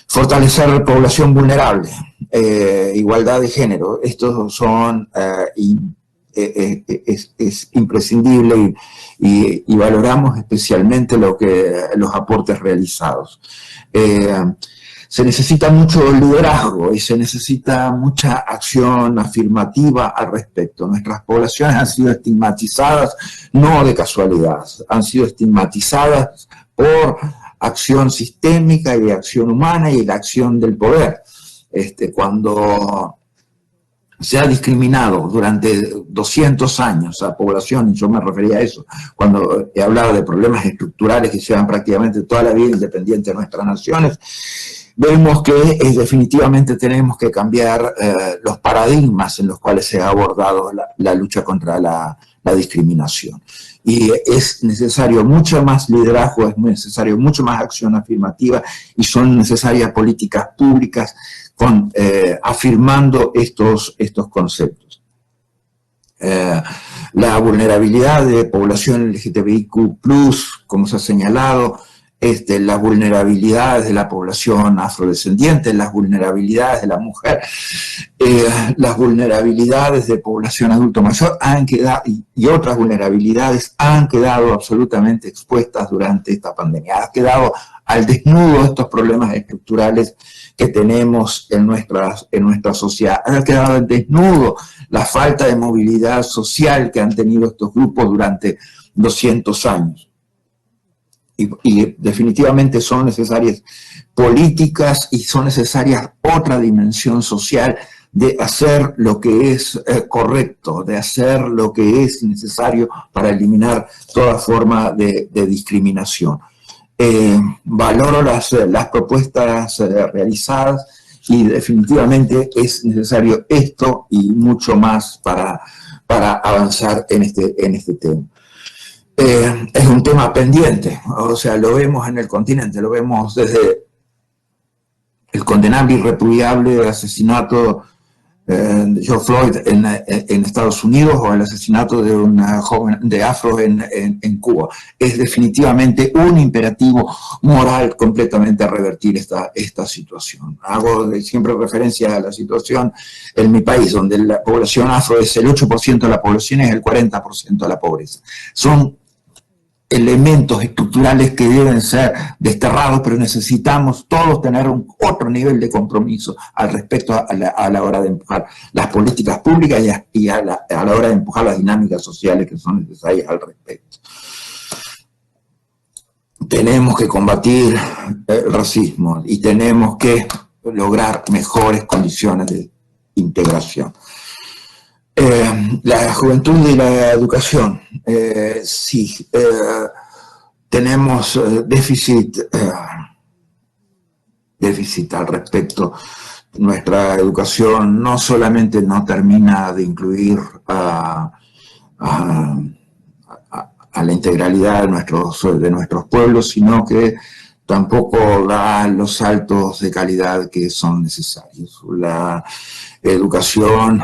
Fortalecer población vulnerable, igualdad de género, estos son es imprescindible y valoramos especialmente los aportes realizados. Se necesita mucho liderazgo y se necesita mucha acción afirmativa al respecto. Nuestras poblaciones han sido estigmatizadas, no de casualidad, han sido estigmatizadas por acción sistémica y acción humana y la acción del poder. Cuando se ha discriminado durante 200 años a población, y yo me refería a eso, cuando he hablado de problemas estructurales que llevan prácticamente toda la vida independiente de nuestras naciones, vemos que definitivamente tenemos que cambiar los paradigmas en los cuales se ha abordado la lucha contra la discriminación. Y es necesario mucho más liderazgo, es necesario mucho más acción afirmativa y son necesarias políticas públicas afirmando estos conceptos. La vulnerabilidad de población LGTBIQ+, como se ha señalado, las vulnerabilidades de la población afrodescendiente, las vulnerabilidades de la mujer, las vulnerabilidades de población adulto mayor han quedado, y otras vulnerabilidades han quedado absolutamente expuestas durante esta pandemia. Ha quedado al desnudo estos problemas estructurales que tenemos en nuestra sociedad. Ha quedado al desnudo la falta de movilidad social que han tenido estos grupos durante 200 años. Y definitivamente son necesarias políticas y son necesarias otra dimensión social de hacer lo que es correcto, de hacer lo que es necesario para eliminar toda forma de discriminación. Valoro las propuestas realizadas y definitivamente es necesario esto y mucho más para avanzar en este tema. Es un tema pendiente, o sea, lo vemos en el continente, lo vemos desde el condenable y repudiable asesinato de George Floyd en Estados Unidos o el asesinato de una joven de afro en Cuba. Es definitivamente un imperativo moral completamente a revertir esta situación. Hago siempre referencia a la situación en mi país, donde la población afro es el 8% de la población y es el 40% de la pobreza. Son elementos estructurales que deben ser desterrados, pero necesitamos todos tener otro nivel de compromiso al respecto a la hora de empujar las políticas públicas y a la hora de empujar las dinámicas sociales que son necesarias al respecto. Tenemos que combatir el racismo y tenemos que lograr mejores condiciones de integración. La juventud y la educación, sí, tenemos déficit al respecto. Nuestra educación no solamente no termina de incluir a la integralidad de nuestros pueblos, sino que tampoco da los saltos de calidad que son necesarios. La educación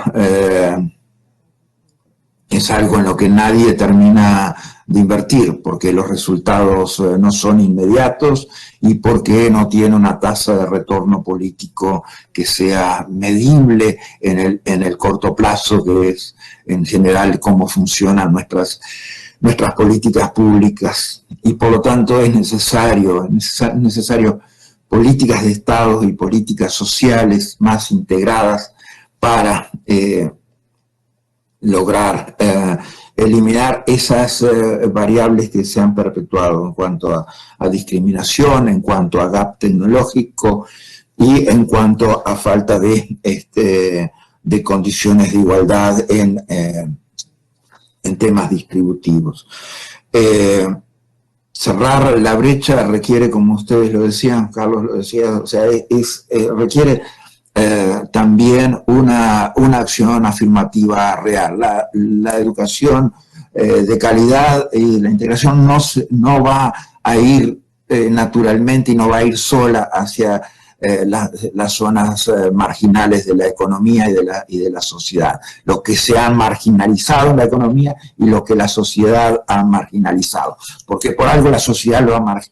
es algo en lo que nadie termina de invertir, porque los resultados no son inmediatos y porque no tiene una tasa de retorno político que sea medible en el corto plazo, que es en general cómo funcionan nuestras políticas públicas. Y por lo tanto es necesario políticas de Estado y políticas sociales más integradas para lograr eliminar esas variables que se han perpetuado en cuanto a discriminación, en cuanto a gap tecnológico y en cuanto a falta de condiciones de igualdad en temas distributivos. Cerrar la brecha requiere, como ustedes lo decían, Carlos lo decía, o sea, requiere también una acción afirmativa real. La educación de calidad y la integración no va a ir naturalmente y no va a ir sola hacia las zonas marginales de la economía y de la sociedad. Lo que se ha marginalizado en la economía y lo que la sociedad ha marginalizado. Porque por algo la sociedad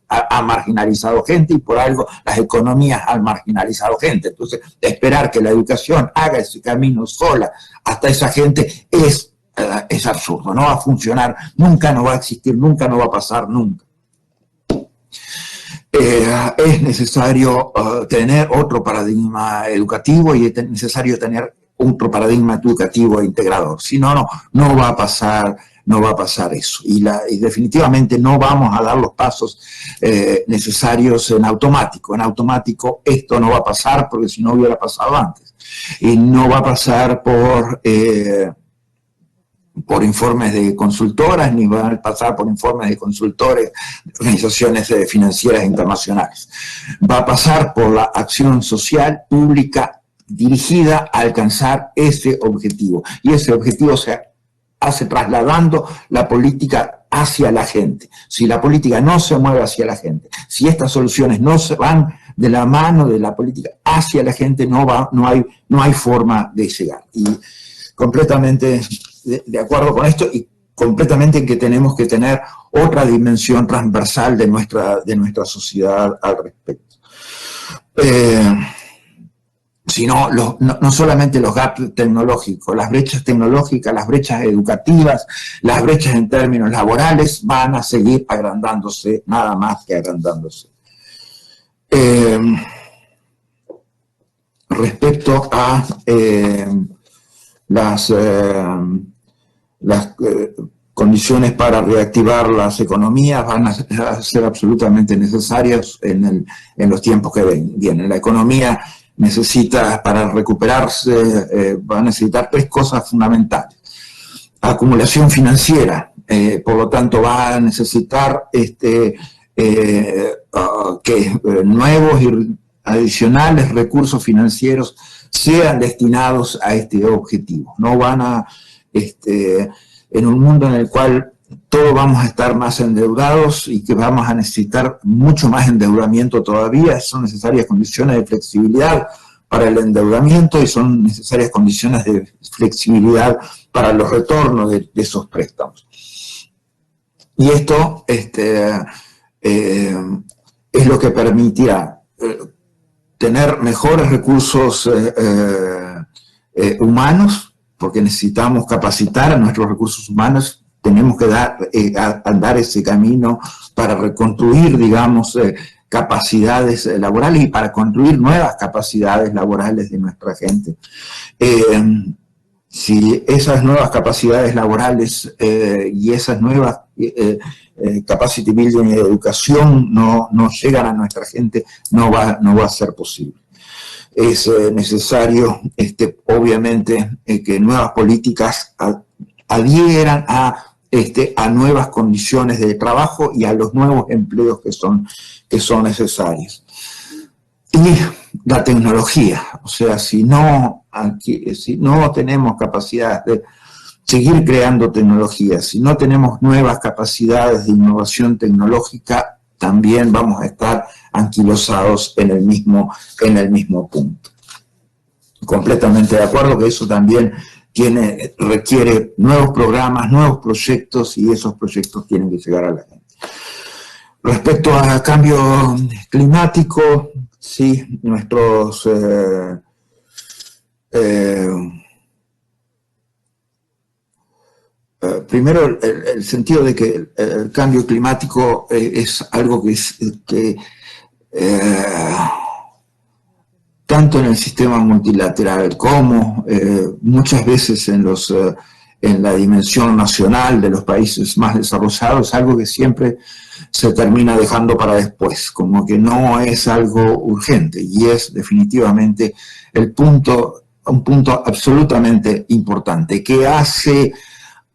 ha marginalizado gente y por algo las economías han marginalizado gente. Entonces, esperar que la educación haga ese camino sola hasta esa gente es absurdo. No va a funcionar, nunca no va a existir, nunca no va a pasar, nunca. Es necesario tener otro paradigma educativo y es necesario tener otro paradigma educativo integrador. Si no, no va a pasar eso. Y definitivamente no vamos a dar los pasos necesarios en automático. En automático esto no va a pasar porque si no hubiera pasado antes. Y no va a pasar por informes de consultoras, ni van a pasar por informes de consultores de organizaciones financieras internacionales. Va a pasar por la acción social pública dirigida a alcanzar ese objetivo. Y ese objetivo se hace trasladando la política hacia la gente. Si la política no se mueve hacia la gente, si estas soluciones no se van de la mano de la política hacia la gente, no hay forma de llegar. Y completamente de acuerdo con esto y completamente en que tenemos que tener otra dimensión transversal de nuestra sociedad al respecto. Sino no solamente los gaps tecnológicos, las brechas tecnológicas, las brechas educativas, las brechas en términos laborales van a seguir agrandándose, nada más que agrandándose. Respecto a las condiciones para reactivar las economías van a ser absolutamente necesarias en los tiempos que vienen. La economía necesita, para recuperarse, va a necesitar tres cosas fundamentales. Acumulación financiera, por lo tanto va a necesitar nuevos y adicionales recursos financieros sean destinados a este objetivo. No van a, en un mundo en el cual todos vamos a estar más endeudados y que vamos a necesitar mucho más endeudamiento todavía, son necesarias condiciones de flexibilidad para el endeudamiento y son necesarias condiciones de flexibilidad para los retornos de esos préstamos. Y esto es lo que permitirá tener mejores recursos humanos, porque necesitamos capacitar a nuestros recursos humanos, tenemos que andar ese camino para reconstruir, digamos, capacidades laborales y para construir nuevas capacidades laborales de nuestra gente. Si esas nuevas capacidades laborales y esas nuevas capacity building y educación no llegan a nuestra gente, no va a ser posible. Es necesario, obviamente, que nuevas políticas adhieran a nuevas condiciones de trabajo y a los nuevos empleos que son necesarios. Y la tecnología, o sea, si no tenemos capacidad de seguir creando tecnología, si no tenemos nuevas capacidades de innovación tecnológica, también vamos a estar anquilosados en el mismo punto. Completamente de acuerdo que eso también requiere nuevos programas, nuevos proyectos, y esos proyectos tienen que llegar a la gente. Respecto al cambio climático, sí, primero, el sentido de que el cambio climático es algo que tanto en el sistema multilateral como muchas veces en en la dimensión nacional de los países más desarrollados, algo que siempre se termina dejando para después, como que no es algo urgente, y es definitivamente un punto absolutamente importante, que hace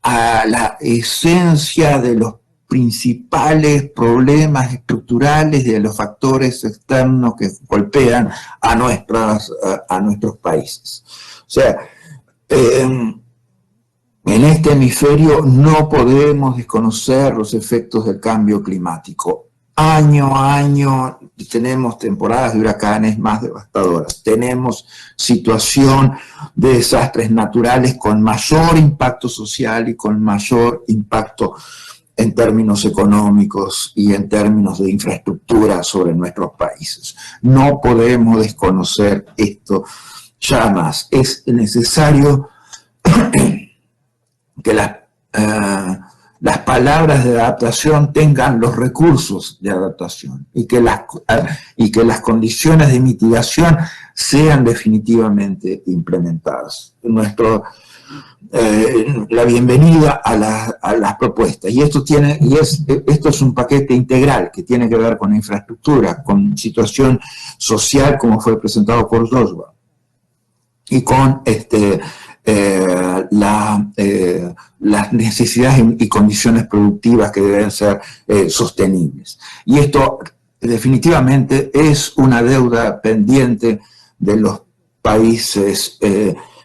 a la esencia de los principales problemas estructurales de los factores externos que golpean a nuestros países. O sea, en este hemisferio no podemos desconocer los efectos del cambio climático. Año a año tenemos temporadas de huracanes más devastadoras, tenemos situación de desastres naturales con mayor impacto social y con mayor impacto en términos económicos y en términos de infraestructura sobre nuestros países. No podemos desconocer esto ya más. Es necesario que las palabras de adaptación tengan los recursos de adaptación y que las condiciones de mitigación sean definitivamente implementadas. La bienvenida a las propuestas. Y esto es un paquete integral que tiene que ver con infraestructura, con situación social, como fue presentado por Joshua, y con las necesidades y condiciones productivas que deben ser sostenibles. Y esto definitivamente es una deuda pendiente de los países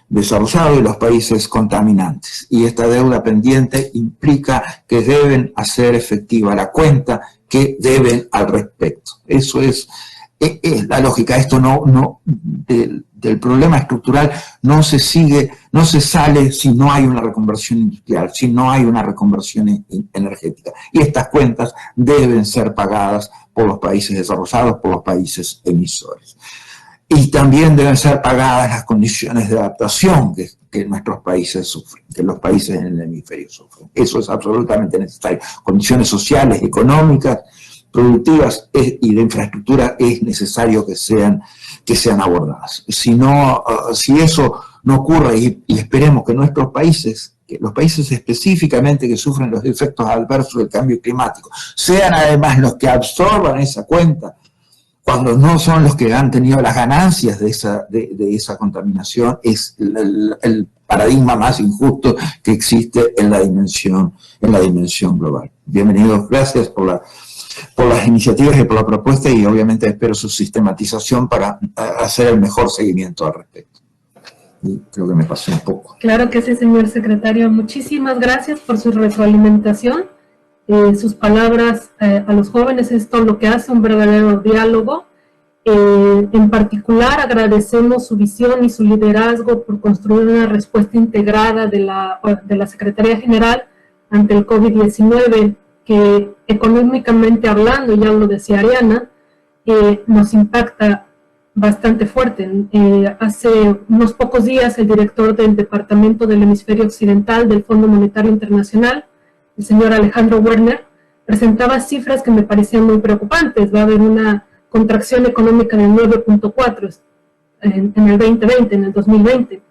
desarrollados y los países contaminantes. Y esta deuda pendiente implica que deben hacer efectiva la cuenta que deben al respecto. Eso es la lógica. Esto del problema estructural no se sale si no hay una reconversión industrial, si no hay una reconversión energética. Y estas cuentas deben ser pagadas por los países desarrollados, por los países emisores. Y también deben ser pagadas las condiciones de adaptación que nuestros países sufren, que los países en el hemisferio sufren. Eso es absolutamente necesario. Condiciones sociales, económicas, productivas y de infraestructura es necesario que sean abordadas. Si eso no ocurre, y esperemos que nuestros países, que los países específicamente que sufren los efectos adversos del cambio climático, sean además los que absorban esa cuenta, cuando no son los que han tenido las ganancias de esa contaminación, es el paradigma más injusto que existe en la dimensión global. Bienvenidos, gracias por las iniciativas y por la propuesta, y obviamente espero su sistematización para hacer el mejor seguimiento al respecto. Y creo que me pasé un poco. Claro que sí, señor secretario. Muchísimas gracias por su retroalimentación. Sus palabras a los jóvenes es todo lo que hace un verdadero diálogo. En particular agradecemos su visión y su liderazgo por construir una respuesta integrada de la Secretaría General ante el COVID-19, que económicamente hablando, ya lo decía Ariana, nos impacta bastante fuerte. Hace unos pocos días el director del Departamento del Hemisferio Occidental del Fondo Monetario Internacional, el señor Alejandro Werner, presentaba cifras que me parecían muy preocupantes. Va a haber una contracción económica del 9.4 en el 2020, en el 2020,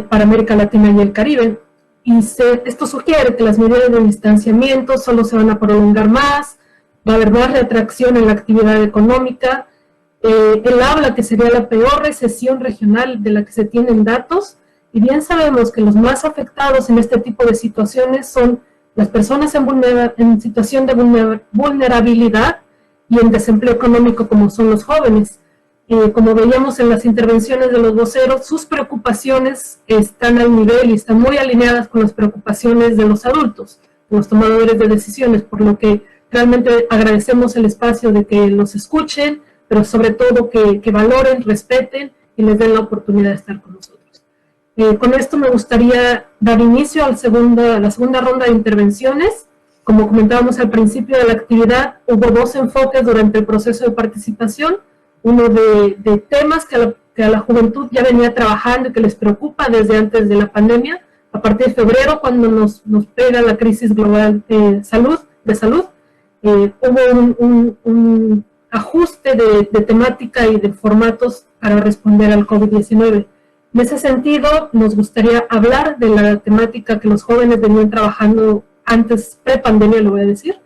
para América Latina y el Caribe. Y esto sugiere que las medidas de distanciamiento solo se van a prolongar más, va a haber más retracción en la actividad económica. Él habla que sería la peor recesión regional de la que se tienen datos, y bien sabemos que los más afectados en este tipo de situaciones son las personas en situación de vulnerabilidad y en desempleo económico, como son los jóvenes. Como veíamos en las intervenciones de los voceros, sus preocupaciones están al nivel y están muy alineadas con las preocupaciones de los adultos, de los tomadores de decisiones, por lo que realmente agradecemos el espacio de que los escuchen, pero sobre todo que valoren, respeten y les den la oportunidad de estar con nosotros. Con esto me gustaría dar inicio a la segunda ronda de intervenciones. Como comentábamos al principio de la actividad, hubo dos enfoques durante el proceso de participación. Uno de temas que a la juventud ya venía trabajando y que les preocupa desde antes de la pandemia. A partir de febrero, cuando nos pega la crisis global de salud, hubo un ajuste de temática y de formatos para responder al COVID-19. En ese sentido, nos gustaría hablar de la temática que los jóvenes venían trabajando antes, pre-pandemia, lo voy a decir.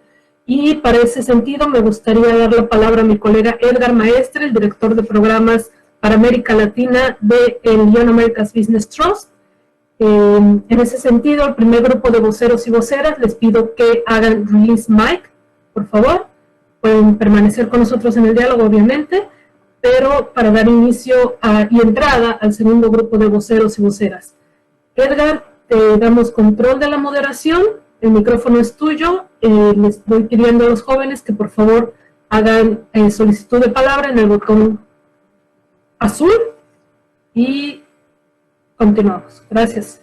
Y para ese sentido, me gustaría dar la palabra a mi colega Edgar Maestre, el director de programas para América Latina del Young America's Business Trust. En ese sentido, el primer grupo de voceros y voceras, les pido que hagan release mic, por favor. Pueden permanecer con nosotros en el diálogo, obviamente, pero para dar inicio y entrada al segundo grupo de voceros y voceras. Edgar, te damos control de la moderación, el micrófono es tuyo, les voy pidiendo a los jóvenes que por favor hagan solicitud de palabra en el botón azul y continuamos. Gracias.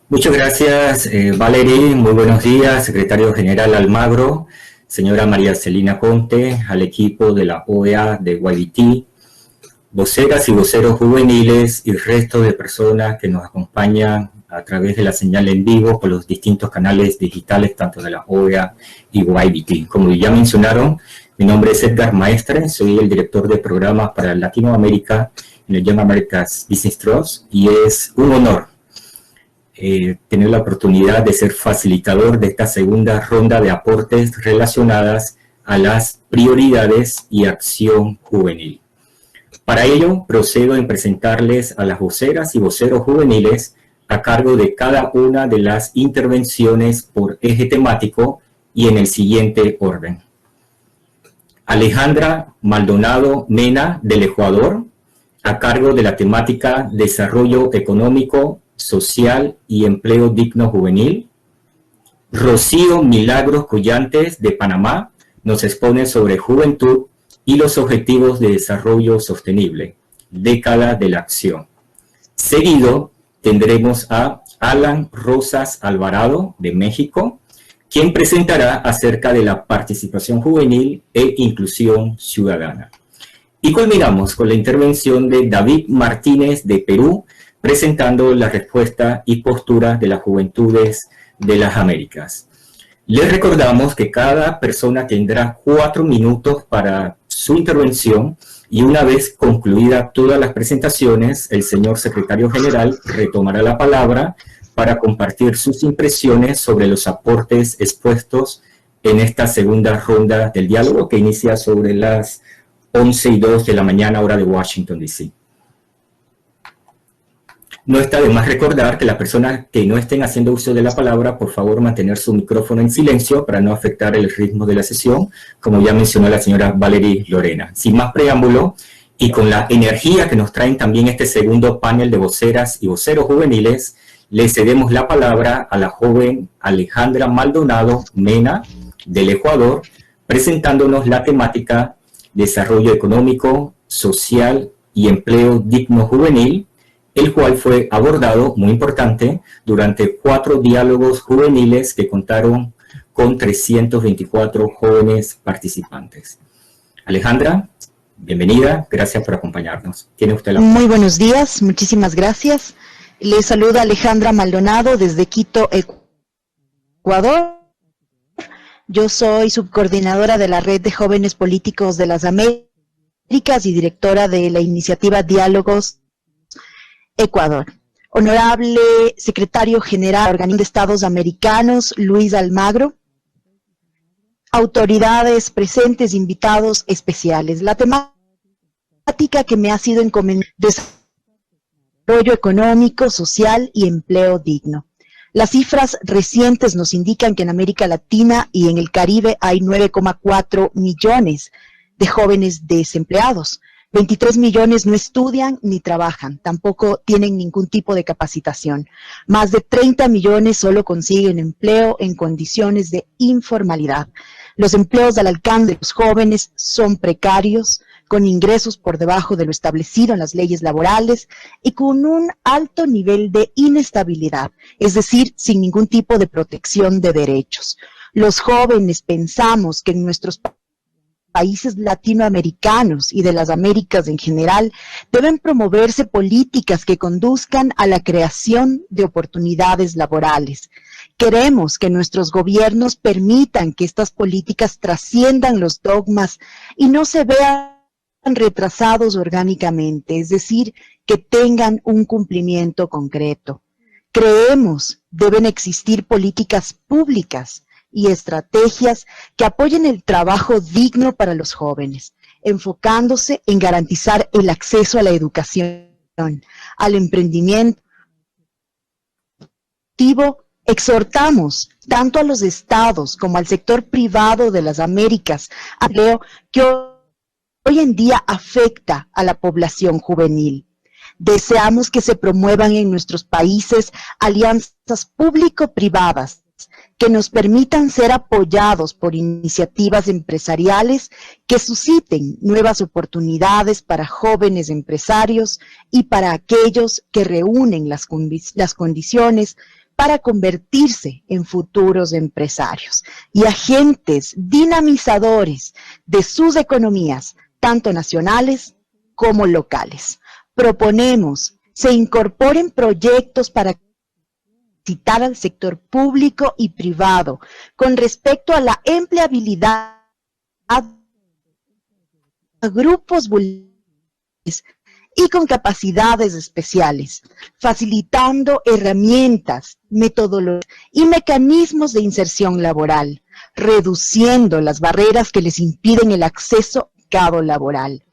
Muchas gracias, Valerie. Muy buenos días, secretario general Almagro, señora María Celina Conte, al equipo de la OEA de YBT, voceras y voceros juveniles y resto de personas que nos acompañan a través de la señal en vivo por los distintos canales digitales, tanto de la OEA y YBT. Como ya mencionaron, mi nombre es Edgar Maestre, soy el director de programas para Latinoamérica en el Young America's Business Trust y es un honor tener la oportunidad de ser facilitador de esta segunda ronda de aportes relacionadas a las prioridades y acción juvenil. Para ello, procedo en presentarles a las voceras y voceros juveniles a cargo de cada una de las intervenciones por eje temático y en el siguiente orden. Alejandra Maldonado Mena, del Ecuador, a cargo de la temática Desarrollo Económico, Social y Empleo Digno Juvenil. Rocío Milagros Collantes, de Panamá, nos expone sobre juventud y los objetivos de desarrollo sostenible, década de la acción. Seguido tendremos a Alan Rosas Alvarado, de México, quien presentará acerca de la participación juvenil e inclusión ciudadana. Y culminamos con la intervención de David Martínez, de Perú, presentando la respuesta y postura de las juventudes de las Américas. Les recordamos que cada persona tendrá 4 minutos para su intervención y una vez concluida todas las presentaciones, el señor secretario general retomará la palabra para compartir sus impresiones sobre los aportes expuestos en esta segunda ronda del diálogo que inicia sobre las 11:02 de la mañana, hora de Washington, D.C. No está de más recordar que las personas que no estén haciendo uso de la palabra, por favor, mantener su micrófono en silencio para no afectar el ritmo de la sesión, como ya mencionó la señora Valerie Lorena. Sin más preámbulo, y con la energía que nos traen también este segundo panel de voceras y voceros juveniles, le cedemos la palabra a la joven Alejandra Maldonado Mena, del Ecuador, presentándonos la temática Desarrollo Económico, Social y Empleo Digno Juvenil, el cual fue abordado, muy importante, durante 4 diálogos juveniles que contaron con 324 jóvenes participantes. Alejandra, bienvenida, gracias por acompañarnos. Tiene usted la palabra. Muy buenos días, muchísimas gracias. Les saluda Alejandra Maldonado desde Quito, Ecuador. Yo soy subcoordinadora de la Red de Jóvenes Políticos de las Américas y directora de la iniciativa Diálogos Ecuador. Honorable Secretario General de la Organización de Estados Americanos, Luis Almagro, autoridades presentes, invitados especiales. La temática que me ha sido encomendada es desarrollo económico, social y empleo digno. Las cifras recientes nos indican que en América Latina y en el Caribe hay 9,4 millones de jóvenes desempleados. 23 millones no estudian ni trabajan, tampoco tienen ningún tipo de capacitación. Más de 30 millones solo consiguen empleo en condiciones de informalidad. Los empleos al alcance de los jóvenes son precarios, con ingresos por debajo de lo establecido en las leyes laborales y con un alto nivel de inestabilidad, es decir, sin ningún tipo de protección de derechos. Los jóvenes pensamos que en nuestros países latinoamericanos y de las Américas en general, deben promoverse políticas que conduzcan a la creación de oportunidades laborales. Queremos que nuestros gobiernos permitan que estas políticas trasciendan los dogmas y no se vean retrasados orgánicamente, es decir, que tengan un cumplimiento concreto. Creemos deben existir políticas públicas y estrategias que apoyen el trabajo digno para los jóvenes, enfocándose en garantizar el acceso a la educación, al emprendimiento. Exhortamos tanto a los estados como al sector privado de las Américas a empleo que hoy en día afecta a la población juvenil. Deseamos que se promuevan en nuestros países alianzas público-privadas que nos permitan ser apoyados por iniciativas empresariales que susciten nuevas oportunidades para jóvenes empresarios y para aquellos que reúnen las condiciones para convertirse en futuros empresarios y agentes dinamizadores de sus economías, tanto nacionales como locales. Proponemos se incorporen proyectos para citar al sector público y privado con respecto a la empleabilidad a grupos vulnerables y con capacidades especiales, facilitando herramientas, metodologías y mecanismos de inserción laboral, reduciendo las barreras que les impiden el acceso al mercado laboral.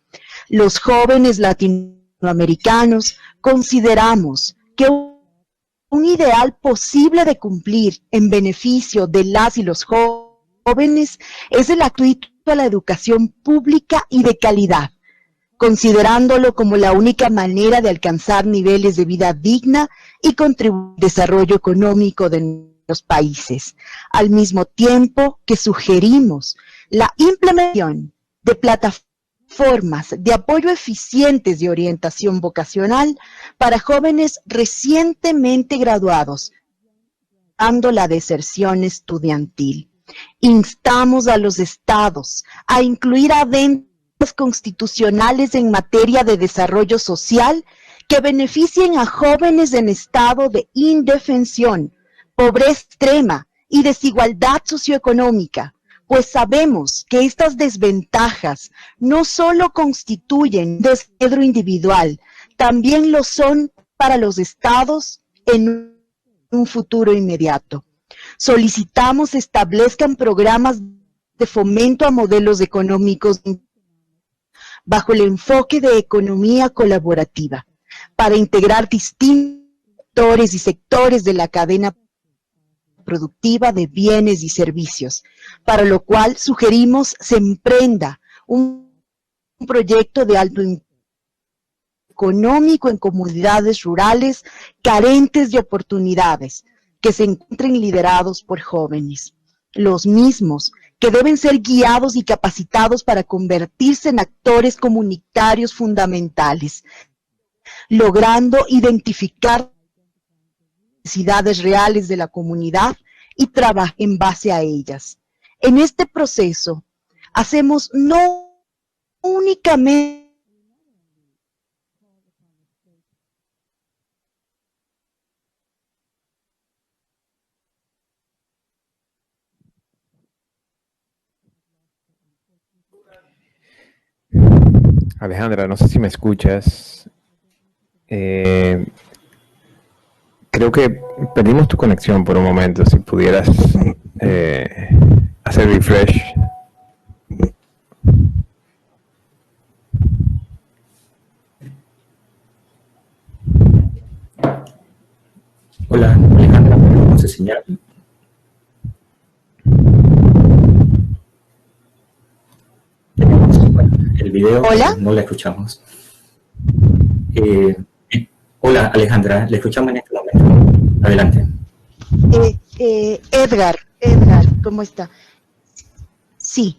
Los jóvenes latinoamericanos consideramos que un ideal posible de cumplir en beneficio de las y los jóvenes es el acceso a la educación pública y de calidad, considerándolo como la única manera de alcanzar niveles de vida digna y contribuir al desarrollo económico de los países, al mismo tiempo que sugerimos la implementación de plataformas de apoyo eficientes de orientación vocacional para jóvenes recientemente graduados, evitando la deserción estudiantil. Instamos a los estados a incluir adendas constitucionales en materia de desarrollo social que beneficien a jóvenes en estado de indefensión, pobreza extrema y desigualdad socioeconómica, pues sabemos que estas desventajas no solo constituyen desmedro individual, también lo son para los estados en un futuro inmediato. Solicitamos establezcan programas de fomento a modelos económicos bajo el enfoque de economía colaborativa, para integrar distintos actores y sectores de la cadena productiva de bienes y servicios, para lo cual sugerimos se emprenda un proyecto de alto impacto económico en comunidades rurales carentes de oportunidades, que se encuentren liderados por jóvenes, los mismos que deben ser guiados y capacitados para convertirse en actores comunitarios fundamentales, logrando identificar las necesidades reales de la comunidad y trabajar en base a ellas. En este proceso, hacemos no únicamente Alejandra, no sé si me escuchas. Creo que perdimos tu conexión por un momento. Si pudieras hacer refresh. Hola, Alejandra, ¿podemos enseñar? El video. ¿Hola? No la escuchamos. Hola, Alejandra, le escuchamos en este momento. Adelante. Edgar, ¿cómo está? Sí.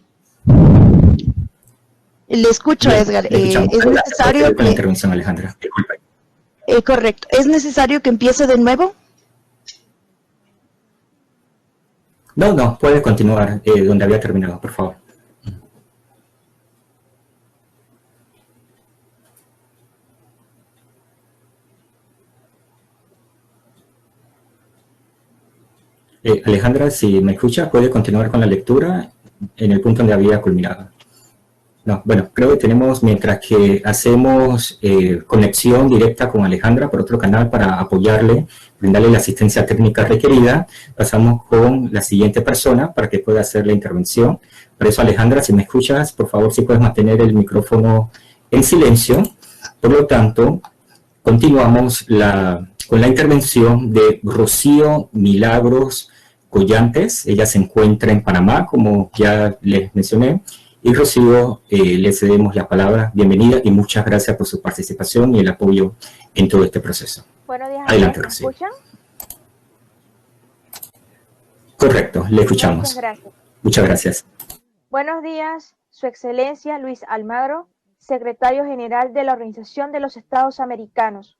Le escucho, Edgar. Es necesario con la intervención, Alejandra. Disculpe. Correcto. ¿Es necesario que empiece de nuevo? No, puede continuar donde había terminado, por favor. Alejandra, si me escucha, puede continuar con la lectura en el punto donde había culminado. No, bueno, creo que tenemos, mientras que hacemos conexión directa con Alejandra por otro canal para apoyarle, brindarle la asistencia técnica requerida, pasamos con la siguiente persona para que pueda hacer la intervención. Por eso, Alejandra, si me escuchas, por favor, si puedes mantener el micrófono en silencio. Por lo tanto, continuamos con la intervención de Rocío Milagros Collantes. Ella se encuentra en Panamá, como ya les mencioné. Y Rocío, le cedemos la palabra. Bienvenida y muchas gracias por su participación y el apoyo en todo este proceso. Buenos días. Adelante, ¿Me Rocío. escuchan? Correcto, le escuchamos. Muchas gracias. Muchas gracias. Buenos días, Su Excelencia Luis Almagro, Secretario General de la Organización de los Estados Americanos.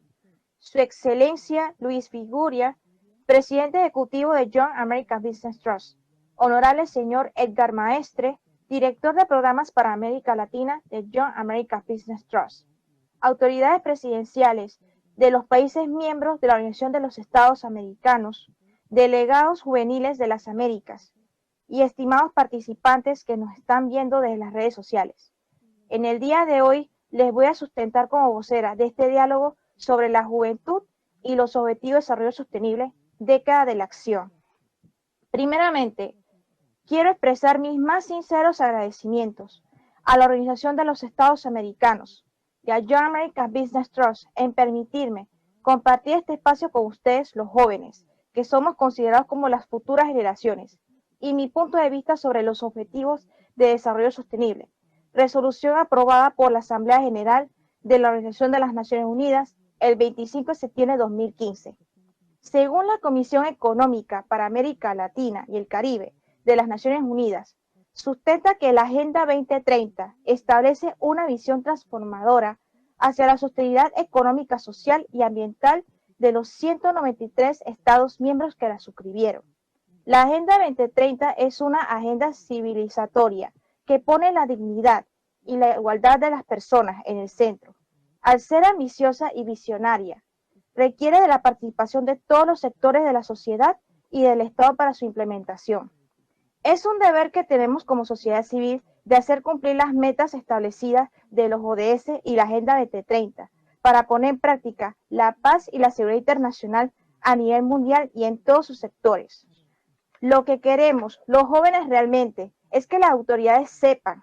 Su Excelencia Luis Figuria, Presidente Ejecutivo de Young American Business Trust. Honorable señor Edgar Maestre, Director de Programas para América Latina de Young American Business Trust. Autoridades presidenciales de los países miembros de la Organización de los Estados Americanos, delegados juveniles de las Américas y estimados participantes que nos están viendo desde las redes sociales. En el día de hoy les voy a sustentar como vocera de este diálogo sobre la juventud y los objetivos de desarrollo sostenible, década de la acción. Primeramente, quiero expresar mis más sinceros agradecimientos a la Organización de los Estados Americanos y a Young American Business Trust en permitirme compartir este espacio con ustedes, los jóvenes, que somos considerados como las futuras generaciones, y mi punto de vista sobre los objetivos de desarrollo sostenible, resolución aprobada por la Asamblea General de la Organización de las Naciones Unidas el 25 de septiembre de 2015. Según la Comisión Económica para América Latina y el Caribe de las Naciones Unidas, sustenta que la Agenda 2030 establece una visión transformadora hacia la sostenibilidad económica, social y ambiental de los 193 Estados miembros que la suscribieron. La Agenda 2030 es una agenda civilizatoria que pone la dignidad y la igualdad de las personas en el centro. Al ser ambiciosa y visionaria, requiere de la participación de todos los sectores de la sociedad y del Estado para su implementación. Es un deber que tenemos como sociedad civil de hacer cumplir las metas establecidas de los ODS y la Agenda 2030 para poner en práctica la paz y la seguridad internacional a nivel mundial y en todos sus sectores. Lo que queremos los jóvenes realmente es que las autoridades sepan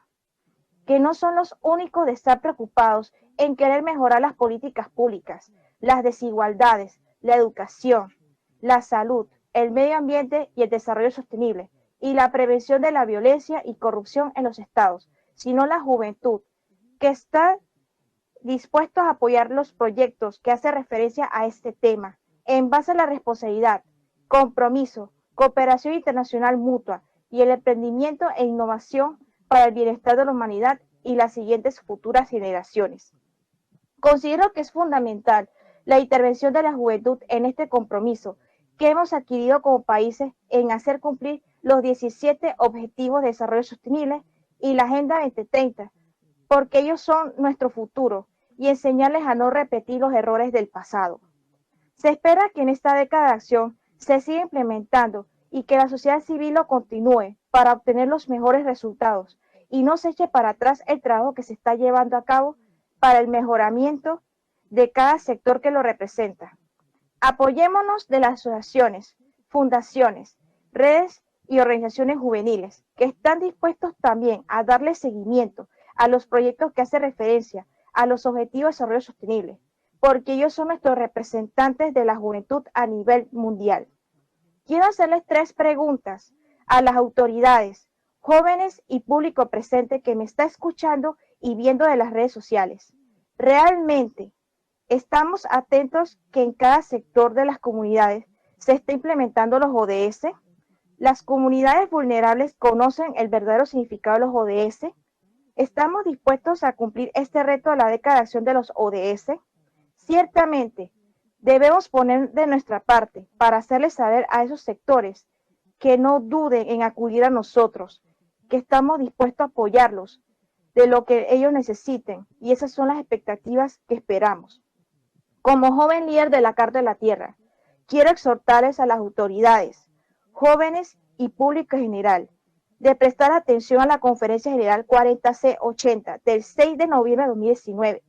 que no son los únicos de estar preocupados en querer mejorar las políticas públicas, las desigualdades, la educación, la salud, el medio ambiente y el desarrollo sostenible, y la prevención de la violencia y corrupción en los estados, sino la juventud, que está dispuestos a apoyar los proyectos que hacen referencia a este tema, en base a la responsabilidad, compromiso, cooperación internacional mutua y el emprendimiento e innovación para el bienestar de la humanidad y las siguientes futuras generaciones. Considero que es fundamental la intervención de la juventud en este compromiso que hemos adquirido como países en hacer cumplir los 17 Objetivos de Desarrollo Sostenible y la Agenda 2030, porque ellos son nuestro futuro, y enseñarles a no repetir los errores del pasado. Se espera que en esta década de acción se siga implementando y que la sociedad civil lo continúe para obtener los mejores resultados y no se eche para atrás el trabajo que se está llevando a cabo para el mejoramiento de cada sector que lo representa. Apoyémonos de las asociaciones, fundaciones, redes y organizaciones juveniles que están dispuestos también a darle seguimiento a los proyectos que hacen referencia a los objetivos de desarrollo sostenible, porque ellos son nuestros representantes de la juventud a nivel mundial. Quiero hacerles 3 preguntas a las autoridades, jóvenes y público presente que me está escuchando y viendo de las redes sociales. ¿Realmente estamos atentos que en cada sector de las comunidades se esté implementando los ODS? ¿Las comunidades vulnerables conocen el verdadero significado de los ODS? ¿Estamos dispuestos a cumplir este reto de la década de acción de los ODS? Ciertamente, debemos poner de nuestra parte para hacerles saber a esos sectores que no duden en acudir a nosotros, que estamos dispuestos a apoyarlos de lo que ellos necesiten, y esas son las expectativas que esperamos. Como joven líder de la Carta de la Tierra, quiero exhortarles a las autoridades, jóvenes y público en general, de prestar atención a la Conferencia General 40C80 del 6 de noviembre de 2019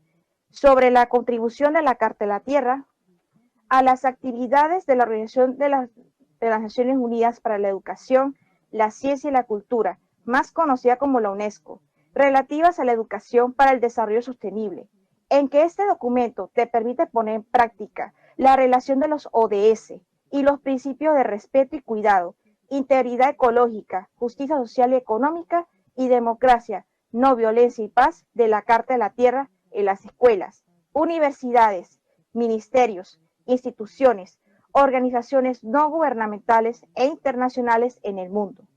sobre la contribución de la Carta de la Tierra a las actividades de la Organización de las Naciones Unidas para la Educación, la Ciencia y la Cultura, más conocida como la UNESCO, relativas a la educación para el desarrollo sostenible, en que este documento te permite poner en práctica la relación de los ODS y los principios de respeto y cuidado, integridad ecológica, justicia social y económica y democracia, no violencia y paz de la Carta de la Tierra en las escuelas, universidades, ministerios, instituciones, organizaciones no gubernamentales e internacionales en el mundo.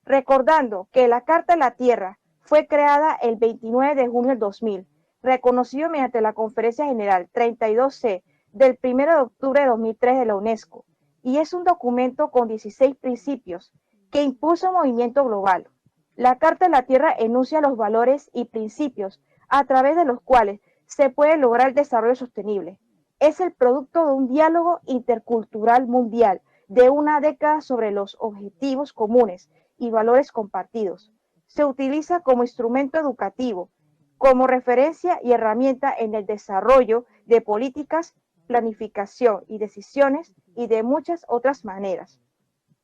Recordando que la Carta de la Tierra fue creada el 29 de junio del 2000, reconocido mediante la Conferencia General 32C del 1 de octubre de 2003 de la UNESCO, y es un documento con 16 principios que impulsa un movimiento global. La Carta de la Tierra enuncia los valores y principios a través de los cuales se puede lograr el desarrollo sostenible. Es el producto de un diálogo intercultural mundial de una década sobre los objetivos comunes y valores compartidos. Se utiliza como instrumento educativo, como referencia y herramienta en el desarrollo de políticas, planificación y decisiones y de muchas otras maneras.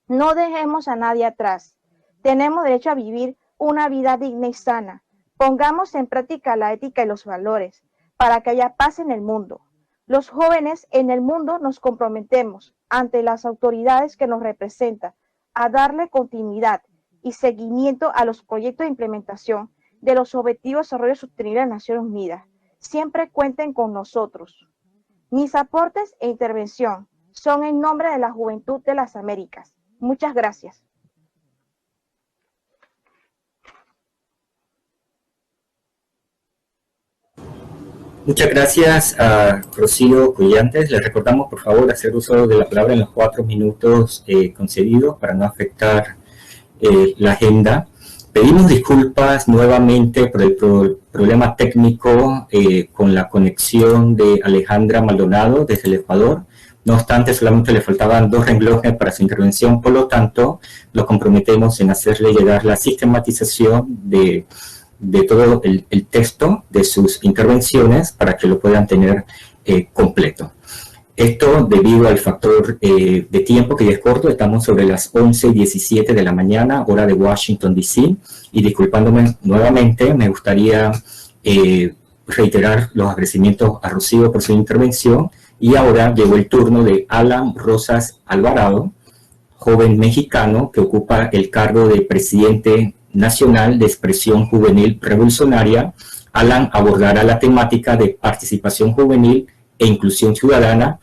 No dejemos a nadie atrás. Tenemos derecho a vivir una vida digna y sana. Pongamos en práctica la ética y los valores para que haya paz en el mundo. Los jóvenes en el mundo nos comprometemos ante las autoridades que nos representan a darle continuidad y seguimiento a los proyectos de implementación de los Objetivos de Desarrollo Sostenible de las Naciones Unidas. Siempre cuenten con nosotros. Mis aportes e intervención son en nombre de la Juventud de las Américas. Muchas gracias. Muchas gracias a Rocío Collantes. Les recordamos, por favor, hacer uso de la palabra en los 4 minutos concedidos para no afectar la agenda. Pedimos disculpas nuevamente por el problema técnico con la conexión de Alejandra Maldonado desde el Ecuador. No obstante, solamente le faltaban 2 renglones para su intervención, por lo tanto, nos comprometemos en hacerle llegar la sistematización de todo el texto de sus intervenciones para que lo puedan tener completo. Esto debido al factor de tiempo que ya es corto, estamos sobre las 11:17 de la mañana, hora de Washington, D.C. Y disculpándome nuevamente, me gustaría reiterar los agradecimientos a Rocío por su intervención. Y ahora llegó el turno de Alan Rosas Alvarado, joven mexicano que ocupa el cargo de presidente nacional de Expresión Juvenil Revolucionaria. Alan abordará la temática de participación juvenil e inclusión ciudadana,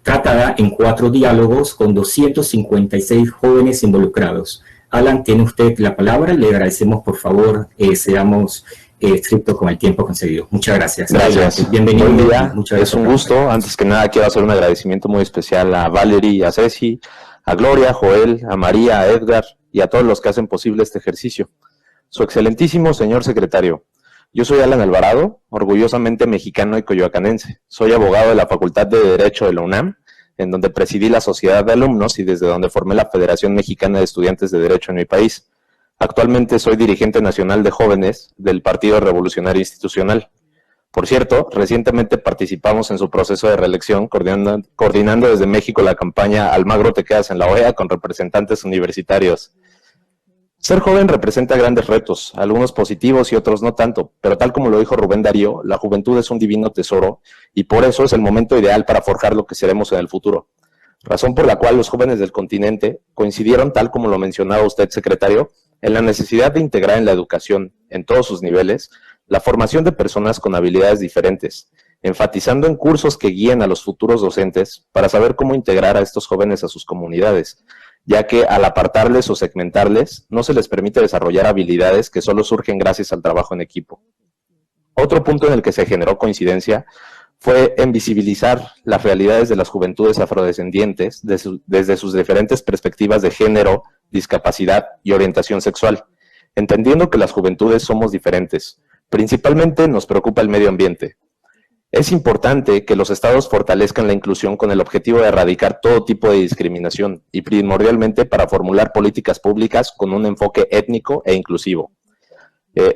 tratada en 4 diálogos con 256 jóvenes involucrados. Alan, tiene usted la palabra y le agradecemos, por favor, seamos estrictos con el tiempo concedido. Muchas gracias. Gracias. Bienvenido. Buen día. Es un gusto. Antes que nada, quiero hacer un agradecimiento muy especial a Valerie, a Ceci, a Gloria, a Joel, a María, a Edgar y a todos los que hacen posible este ejercicio. Su excelentísimo señor secretario, yo soy Alan Alvarado, orgullosamente mexicano y coyoacanense. Soy abogado de la Facultad de Derecho de la UNAM, en donde presidí la Sociedad de Alumnos y desde donde formé la Federación Mexicana de Estudiantes de Derecho en mi país. Actualmente soy dirigente nacional de jóvenes del Partido Revolucionario Institucional. Por cierto, recientemente participamos en su proceso de reelección, coordinando desde México la campaña Almagro te quedas en la OEA con representantes universitarios. Ser joven representa grandes retos, algunos positivos y otros no tanto, pero tal como lo dijo Rubén Darío, la juventud es un divino tesoro y por eso es el momento ideal para forjar lo que seremos en el futuro. Razón por la cual los jóvenes del continente coincidieron, tal como lo mencionaba usted, secretario, en la necesidad de integrar en la educación, en todos sus niveles, la formación de personas con habilidades diferentes, enfatizando en cursos que guíen a los futuros docentes para saber cómo integrar a estos jóvenes a sus comunidades, ya que al apartarles o segmentarles, no se les permite desarrollar habilidades que solo surgen gracias al trabajo en equipo. Otro punto en el que se generó coincidencia fue en visibilizar las realidades de las juventudes afrodescendientes desde sus diferentes perspectivas de género, discapacidad y orientación sexual, entendiendo que las juventudes somos diferentes. Principalmente nos preocupa el medio ambiente. Es importante que los estados fortalezcan la inclusión con el objetivo de erradicar todo tipo de discriminación y primordialmente para formular políticas públicas con un enfoque étnico e inclusivo.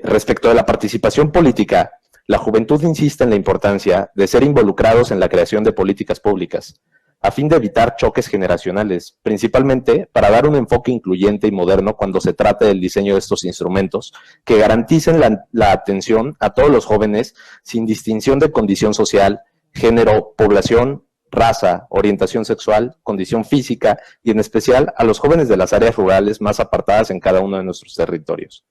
Respecto de la participación política, la juventud insiste en la importancia de ser involucrados en la creación de políticas públicas, a fin de evitar choques generacionales, principalmente para dar un enfoque incluyente y moderno cuando se trate del diseño de estos instrumentos que garanticen la atención a todos los jóvenes sin distinción de condición social, género, población, raza, orientación sexual, condición física y en especial a los jóvenes de las áreas rurales más apartadas en cada uno de nuestros territorios.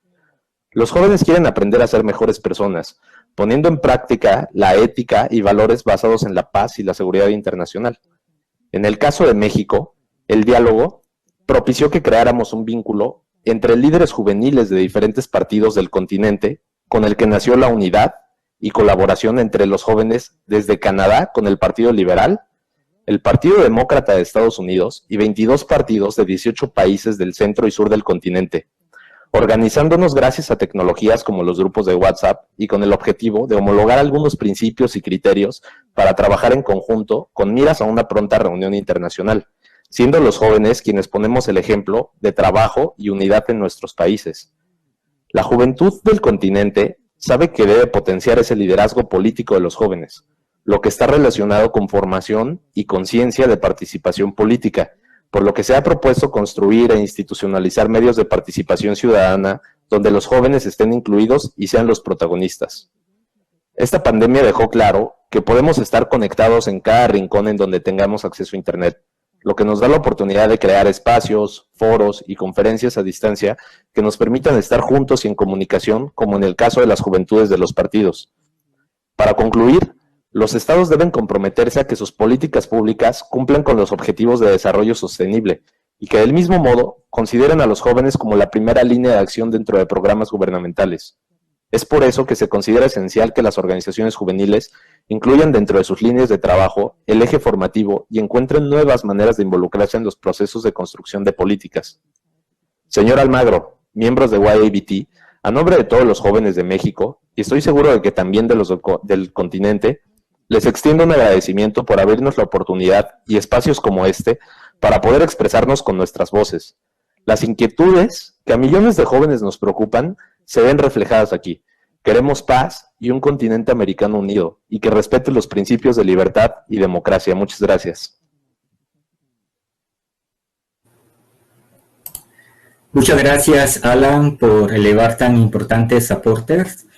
Los jóvenes quieren aprender a ser mejores personas, poniendo en práctica la ética y valores basados en la paz y la seguridad internacional. En el caso de México, el diálogo propició que creáramos un vínculo entre líderes juveniles de diferentes partidos del continente, con el que nació la unidad y colaboración entre los jóvenes desde Canadá con el Partido Liberal, el Partido Demócrata de Estados Unidos y 22 partidos de 18 países del centro y sur del continente, organizándonos gracias a tecnologías como los grupos de WhatsApp y con el objetivo de homologar algunos principios y criterios para trabajar en conjunto con miras a una pronta reunión internacional, siendo los jóvenes quienes ponemos el ejemplo de trabajo y unidad en nuestros países. La juventud del continente sabe que debe potenciar ese liderazgo político de los jóvenes, lo que está relacionado con formación y conciencia de participación política, por lo que se ha propuesto construir e institucionalizar medios de participación ciudadana donde los jóvenes estén incluidos y sean los protagonistas. Esta pandemia dejó claro que podemos estar conectados en cada rincón en donde tengamos acceso a Internet, lo que nos da la oportunidad de crear espacios, foros y conferencias a distancia que nos permitan estar juntos y en comunicación, como en el caso de las juventudes de los partidos. Para concluir, los estados deben comprometerse a que sus políticas públicas cumplan con los objetivos de desarrollo sostenible y que del mismo modo consideren a los jóvenes como la primera línea de acción dentro de programas gubernamentales. Es por eso que se considera esencial que las organizaciones juveniles incluyan dentro de sus líneas de trabajo el eje formativo y encuentren nuevas maneras de involucrarse en los procesos de construcción de políticas. Señor Almagro, miembros de YABT, a nombre de todos los jóvenes de México, y estoy seguro de que también de los del continente, les extiendo un agradecimiento por abrirnos la oportunidad y espacios como este para poder expresarnos con nuestras voces. Las inquietudes que a millones de jóvenes nos preocupan se ven reflejadas aquí. Queremos paz y un continente americano unido y que respete los principios de libertad y democracia. Muchas gracias. Muchas gracias, Alan, por elevar tan importantes aportes.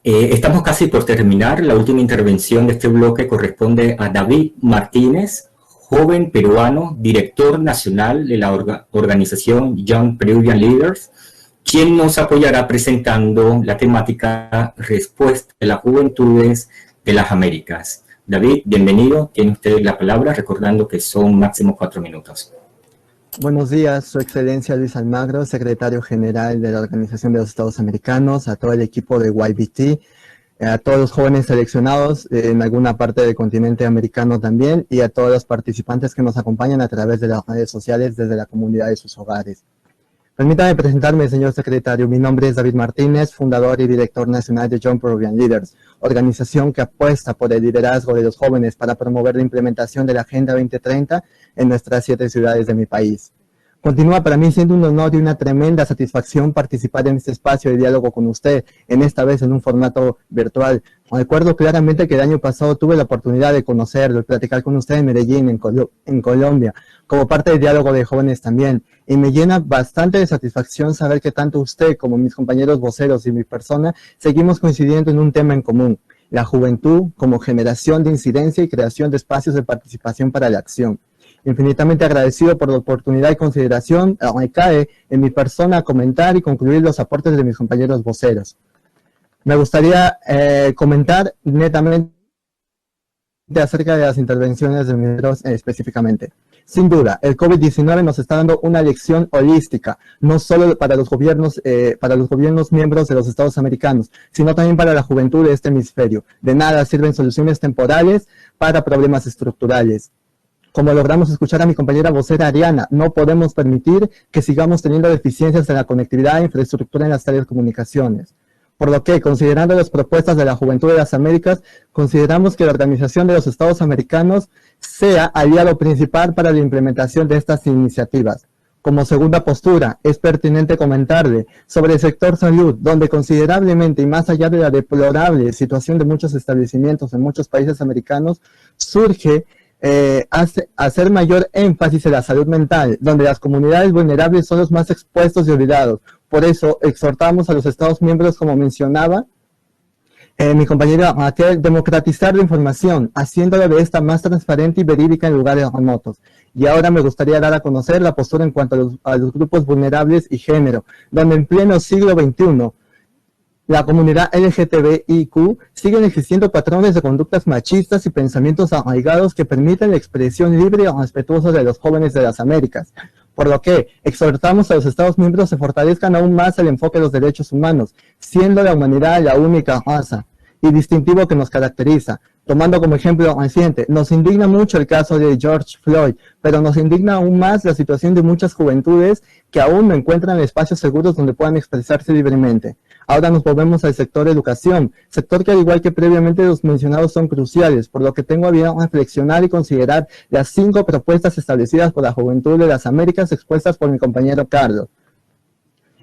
Estamos casi por terminar. La última intervención de este bloque corresponde a David Martínez, joven peruano, director nacional de la organización Young Peruvian Leaders, quien nos apoyará presentando la temática Respuesta de las Juventudes de las Américas. David, bienvenido. Tiene usted la palabra, recordando que son máximo 4 minutos. Buenos días, Su Excelencia Luis Almagro, secretario general de la Organización de los Estados Americanos, a todo el equipo de YBT, a todos los jóvenes seleccionados en alguna parte del continente americano también, y a todos los participantes que nos acompañan a través de las redes sociales desde la comunidad de sus hogares. Permítame presentarme, señor secretario. Mi nombre es David Martínez, fundador y director nacional de Young Peruvian Leaders, organización que apuesta por el liderazgo de los jóvenes para promover la implementación de la Agenda 2030 en nuestras 7 ciudades de mi país. Continúa para mí siendo un honor y una tremenda satisfacción participar en este espacio de diálogo con usted, en esta vez en un formato virtual. Recuerdo claramente que el año pasado tuve la oportunidad de conocerlo y platicar con usted en Medellín, en Colombia, como parte del diálogo de jóvenes también. Y me llena bastante de satisfacción saber que tanto usted como mis compañeros voceros y mi persona seguimos coincidiendo en un tema en común: la juventud como generación de incidencia y creación de espacios de participación para la acción. Infinitamente agradecido por la oportunidad y consideración, me cae en mi persona comentar y concluir los aportes de mis compañeros voceros. Me gustaría comentar netamente acerca de las intervenciones de mis voceros específicamente. Sin duda, el COVID-19 nos está dando una lección holística, no solo para los gobiernos miembros de los Estados americanos, sino también para la juventud de este hemisferio. De nada sirven soluciones temporales para problemas estructurales. Como logramos escuchar a mi compañera vocera Ariana, no podemos permitir que sigamos teniendo deficiencias en la conectividad e infraestructura en las telecomunicaciones. por lo que, considerando las propuestas de la Juventud de las Américas, consideramos que la Organización de los Estados Americanos sea aliado principal para la implementación de estas iniciativas. Como segunda postura, es pertinente comentarle sobre el sector salud, donde considerablemente y más allá de la deplorable situación de muchos establecimientos en muchos países americanos, surge hacer mayor énfasis en la salud mental, donde las comunidades vulnerables son los más expuestos y olvidados. Por eso, exhortamos a los Estados miembros, como mencionaba mi compañera, a democratizar la información, haciéndola de esta más transparente y verídica en lugares remotos. Y ahora me gustaría dar a conocer la postura en cuanto a los grupos vulnerables y género, donde en pleno siglo XXI, la comunidad LGTBIQ siguen existiendo patrones de conductas machistas y pensamientos arraigados que permiten la expresión libre y respetuosa de los jóvenes de las Américas. Por lo que exhortamos a los Estados miembros a fortalezcan aún más el enfoque de los derechos humanos, siendo la humanidad la única raza y distintivo que nos caracteriza. Tomando como ejemplo reciente, nos indigna mucho el caso de George Floyd, pero nos indigna aún más la situación de muchas juventudes que aún no encuentran espacios seguros donde puedan expresarse libremente. Ahora nos volvemos al sector educación, sector que al igual que previamente los mencionados son cruciales, por lo que tengo a bien reflexionar y considerar las 5 propuestas establecidas por la Juventud de las Américas expuestas por mi compañero Carlos.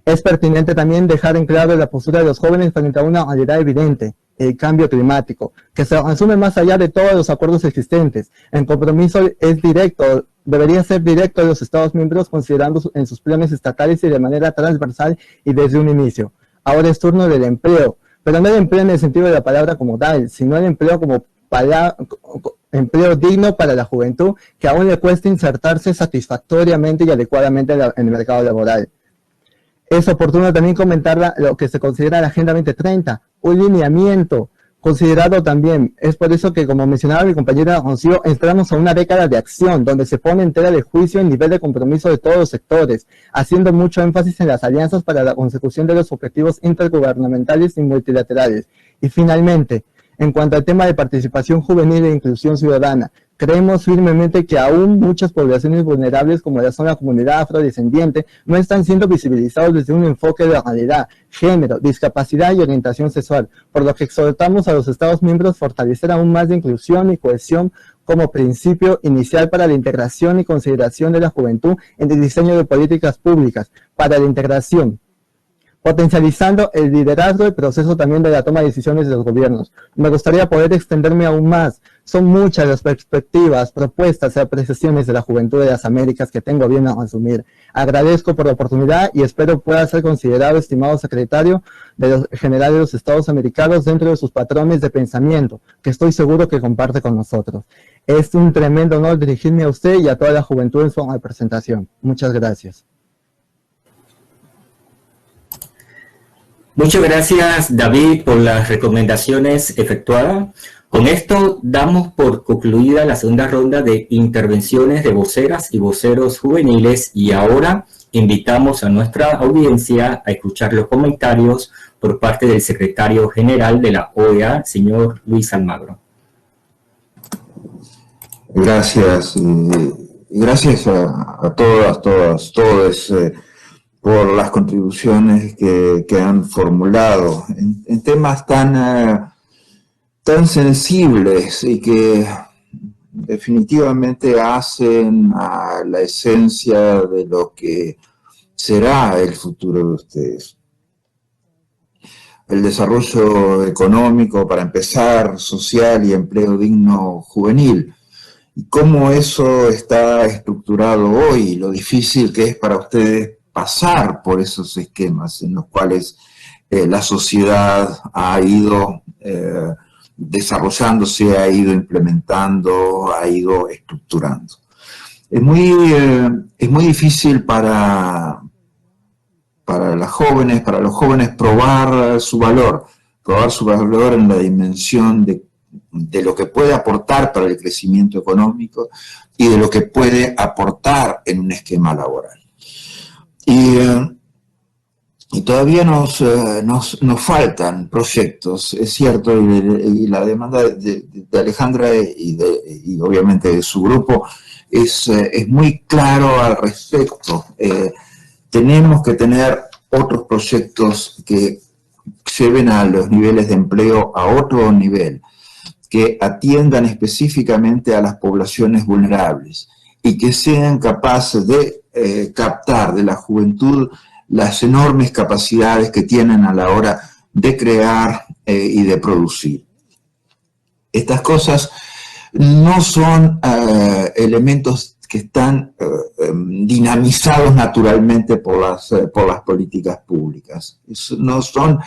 Es pertinente también dejar en claro la postura de los jóvenes frente a una realidad evidente, el cambio climático, que se asume más allá de todos los acuerdos existentes. El compromiso es directo, debería ser directo de los Estados miembros considerando en sus planes estatales y de manera transversal y desde un inicio. Ahora es turno del empleo, pero no el empleo en el sentido de la palabra como tal, sino el empleo como empleo digno para la juventud que aún le cuesta insertarse satisfactoriamente y adecuadamente en el mercado laboral. Es oportuno también comentar lo que se considera la Agenda 2030, un lineamiento considerado también. Es por eso que, como mencionaba mi compañera Rocío, entramos a una década de acción, donde se pone en tela de juicio el nivel de compromiso de todos los sectores, haciendo mucho énfasis en las alianzas para la consecución de los objetivos intergubernamentales y multilaterales. Y finalmente, en cuanto al tema de participación juvenil e inclusión ciudadana, creemos firmemente que aún muchas poblaciones vulnerables, como la zona comunidad afrodescendiente, no están siendo visibilizados desde un enfoque de realidad, género, discapacidad y orientación sexual, por lo que exhortamos a los Estados miembros a fortalecer aún más la inclusión y cohesión como principio inicial para la integración y consideración de la juventud en el diseño de políticas públicas para la integración, potencializando el liderazgo y proceso también de la toma de decisiones de los gobiernos. Me gustaría poder extenderme aún más. Son muchas las perspectivas, propuestas y apreciaciones de la Juventud de las Américas que tengo bien a asumir. Agradezco por la oportunidad y espero pueda ser considerado, estimado secretario general de los Estados Americanos, dentro de sus patrones de pensamiento, que estoy seguro que comparte con nosotros. Es un tremendo honor dirigirme a usted y a toda la juventud en su representación. Muchas gracias. Muchas gracias, David, por las recomendaciones efectuadas. Con esto damos por concluida la segunda ronda de intervenciones de voceras y voceros juveniles y ahora invitamos a nuestra audiencia a escuchar los comentarios por parte del secretario general de la OEA, señor Luis Almagro. Gracias. Gracias a todos por las contribuciones que han formulado en temas tan sensibles y que definitivamente hacen a la esencia de lo que será el futuro de ustedes. El desarrollo económico, para empezar, social y empleo digno juvenil. Y cómo eso está estructurado hoy, lo difícil que es para ustedes pasar por esos esquemas en los cuales la sociedad ha ido desarrollándose, ha ido implementando, ha ido estructurando. Es muy difícil para los jóvenes probar su valor en la dimensión de lo que puede aportar para el crecimiento económico y de lo que puede aportar en un esquema laboral. Y todavía nos faltan proyectos, es cierto, y la demanda de Alejandra y obviamente de su grupo es muy claro al respecto. Tenemos que tener otros proyectos que lleven a los niveles de empleo a otro nivel, que atiendan específicamente a las poblaciones vulnerables y que sean capaces de captar de la juventud las enormes capacidades que tienen a la hora de crear y de producir. Estas cosas no son elementos que están dinamizados naturalmente por las políticas públicas. No son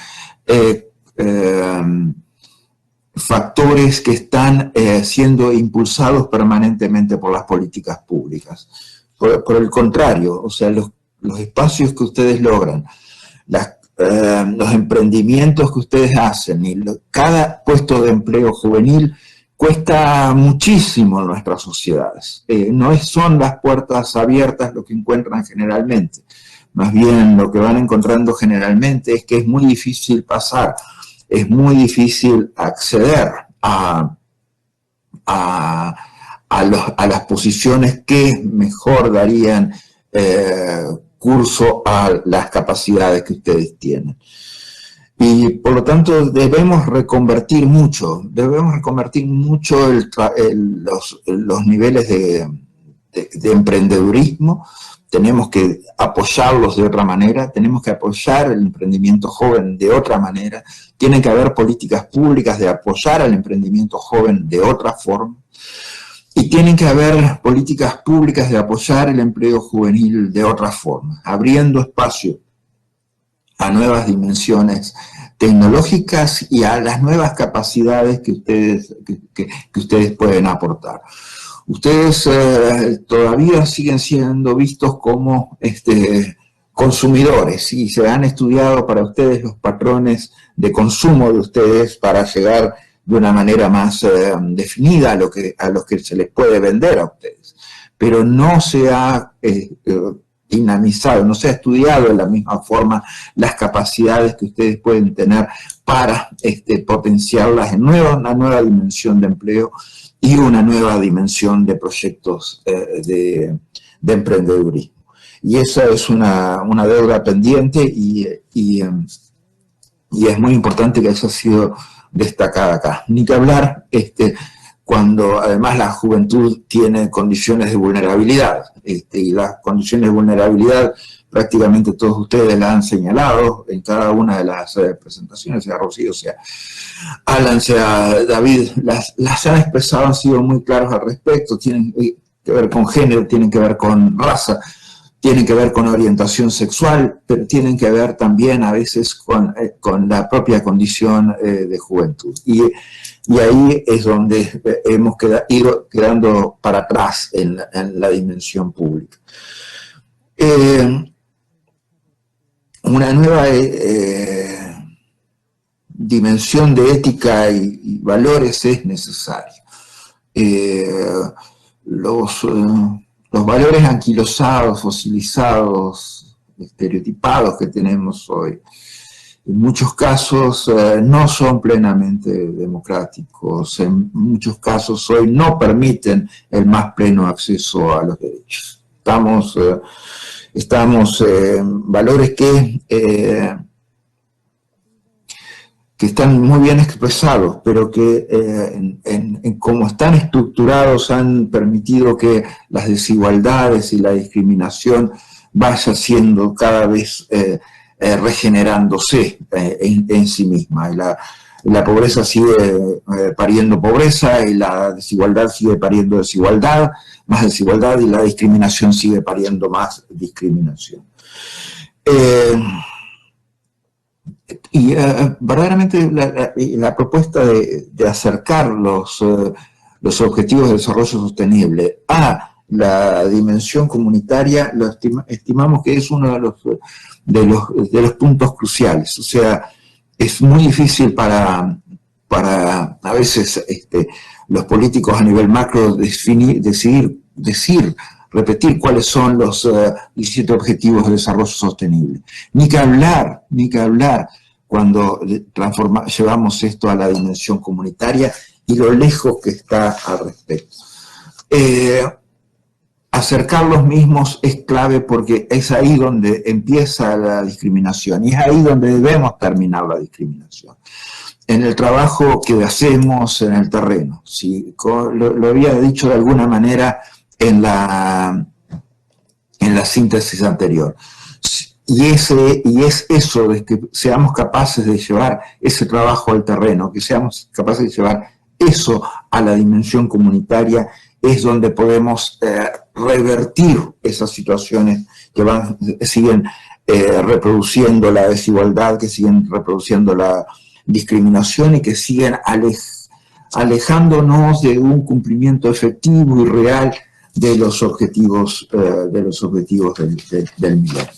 factores que están siendo impulsados permanentemente por las políticas públicas. Por el contrario, o sea, los espacios que ustedes logran, los emprendimientos que ustedes hacen y cada puesto de empleo juvenil cuesta muchísimo en nuestras sociedades. No son las puertas abiertas lo que encuentran generalmente. Más bien lo que van encontrando generalmente es que es muy difícil pasar, es muy difícil acceder a las posiciones que mejor darían curso a las capacidades que ustedes tienen. Y por lo tanto debemos reconvertir mucho los niveles de emprendedurismo. Tenemos que apoyarlos de otra manera, tenemos que apoyar el emprendimiento joven de otra manera, tienen que haber políticas públicas de apoyar al emprendimiento joven de otra forma, y tienen que haber políticas públicas de apoyar el empleo juvenil de otra forma, abriendo espacio a nuevas dimensiones tecnológicas y a las nuevas capacidades que ustedes pueden aportar. Ustedes todavía siguen siendo vistos como consumidores y se han estudiado para ustedes los patrones de consumo de ustedes para llegar de una manera más definida a los que se les puede vender a ustedes. Pero no se ha dinamizado, no se ha estudiado de la misma forma las capacidades que ustedes pueden tener para potenciarlas en una nueva dimensión de empleo y una nueva dimensión de proyectos de emprendedurismo. Y esa es una deuda pendiente y es muy importante que haya sido destacada acá. Ni que hablar cuando además la juventud tiene condiciones de vulnerabilidad, y las condiciones de vulnerabilidad prácticamente todos ustedes las han señalado en cada una de las presentaciones, sea Rocío, sea Alan, sea David, las han expresado, han sido muy claros al respecto, tienen que ver con género, tienen que ver con raza, tienen que ver con orientación sexual, pero tienen que ver también a veces con la propia condición de juventud. Y ahí es donde hemos ido quedando para atrás en la dimensión pública. Una nueva dimensión de ética y valores es necesaria. Los valores anquilosados, fosilizados, estereotipados que tenemos hoy, en muchos casos no son plenamente democráticos, en muchos casos hoy no permiten el más pleno acceso a los derechos. Estamos en valores que están muy bien expresados, pero que en cómo están estructurados han permitido que las desigualdades y la discriminación vaya siendo cada vez regenerándose en sí misma. Y la pobreza sigue pariendo pobreza y la desigualdad sigue pariendo desigualdad, más desigualdad, y la discriminación sigue pariendo más discriminación. Y verdaderamente la propuesta de acercar los objetivos de desarrollo sostenible a la dimensión comunitaria, lo estimamos que es uno de los puntos cruciales. O sea, es muy difícil para a veces los políticos a nivel macro repetir cuáles son los 17 objetivos de desarrollo sostenible. Ni que hablar cuando llevamos esto a la dimensión comunitaria y lo lejos que está al respecto. acercar los mismos es clave porque es ahí donde empieza la discriminación y es ahí donde debemos terminar la discriminación. En el trabajo que hacemos en el terreno, ¿sí? Lo había dicho de alguna manera en la síntesis anterior. Y es eso de que seamos capaces de llevar ese trabajo al terreno, que seamos capaces de llevar eso a la dimensión comunitaria, es donde podemos revertir esas situaciones que siguen reproduciendo la desigualdad, que siguen reproduciendo la discriminación y que siguen alejándonos de un cumplimiento efectivo y real de los objetivos del milenio.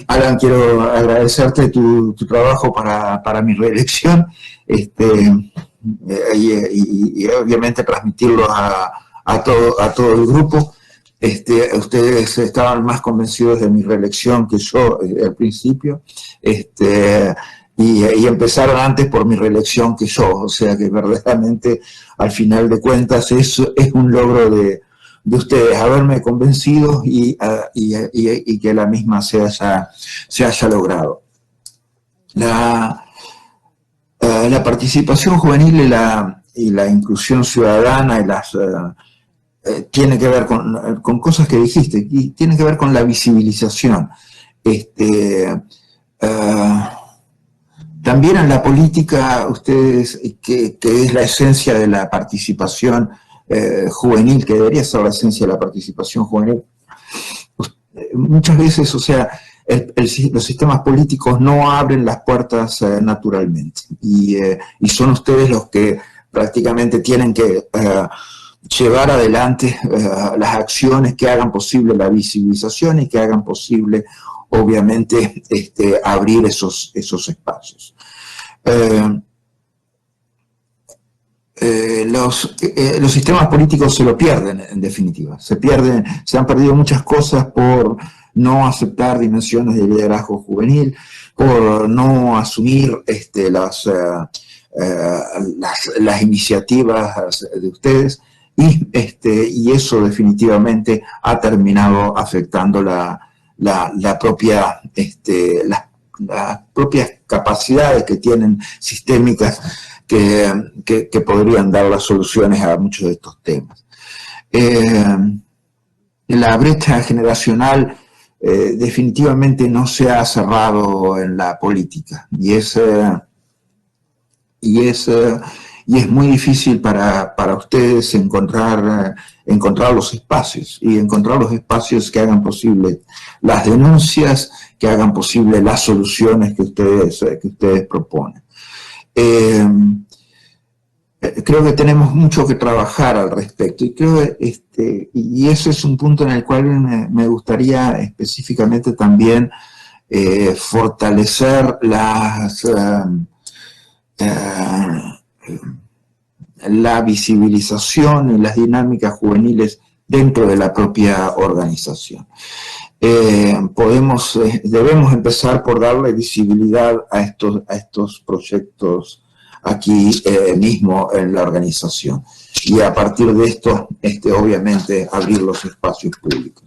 Alan, quiero agradecerte tu trabajo para mi reelección y obviamente transmitirlo a todo el grupo. Ustedes estaban más convencidos de mi reelección que yo al principio, y empezaron antes por mi reelección que yo, o sea que verdaderamente al final de cuentas eso es un logro de ustedes, haberme convencido y que la misma se haya logrado. La participación juvenil y la inclusión ciudadana tiene que ver con cosas que dijiste, y tiene que ver con la visibilización. También en la política, ustedes, que es la esencia de la participación juvenil, que debería ser la esencia de la participación juvenil, muchas veces, o sea, los sistemas políticos no abren las puertas naturalmente, y son ustedes los que prácticamente tienen que llevar adelante las acciones que hagan posible la visibilización y que hagan posible, obviamente, abrir esos espacios. Los sistemas políticos se lo pierden, en definitiva. Se han perdido muchas cosas por no aceptar dimensiones de liderazgo juvenil, por no asumir las iniciativas de ustedes, y eso definitivamente ha terminado afectando las propias capacidades que tienen sistémicas que podrían dar las soluciones a muchos de estos temas. La brecha generacional definitivamente no se ha cerrado en la política, y es muy difícil para ustedes encontrar los espacios, y encontrar los espacios que hagan posible las denuncias, que hagan posible las soluciones que ustedes proponen. Creo que tenemos mucho que trabajar al respecto, y creo y ese es un punto en el cual me gustaría específicamente también fortalecer la visibilización y las dinámicas juveniles dentro de la propia organización. Debemos empezar por darle visibilidad a estos proyectos aquí mismo en la organización, y a partir de esto, obviamente, abrir los espacios públicos.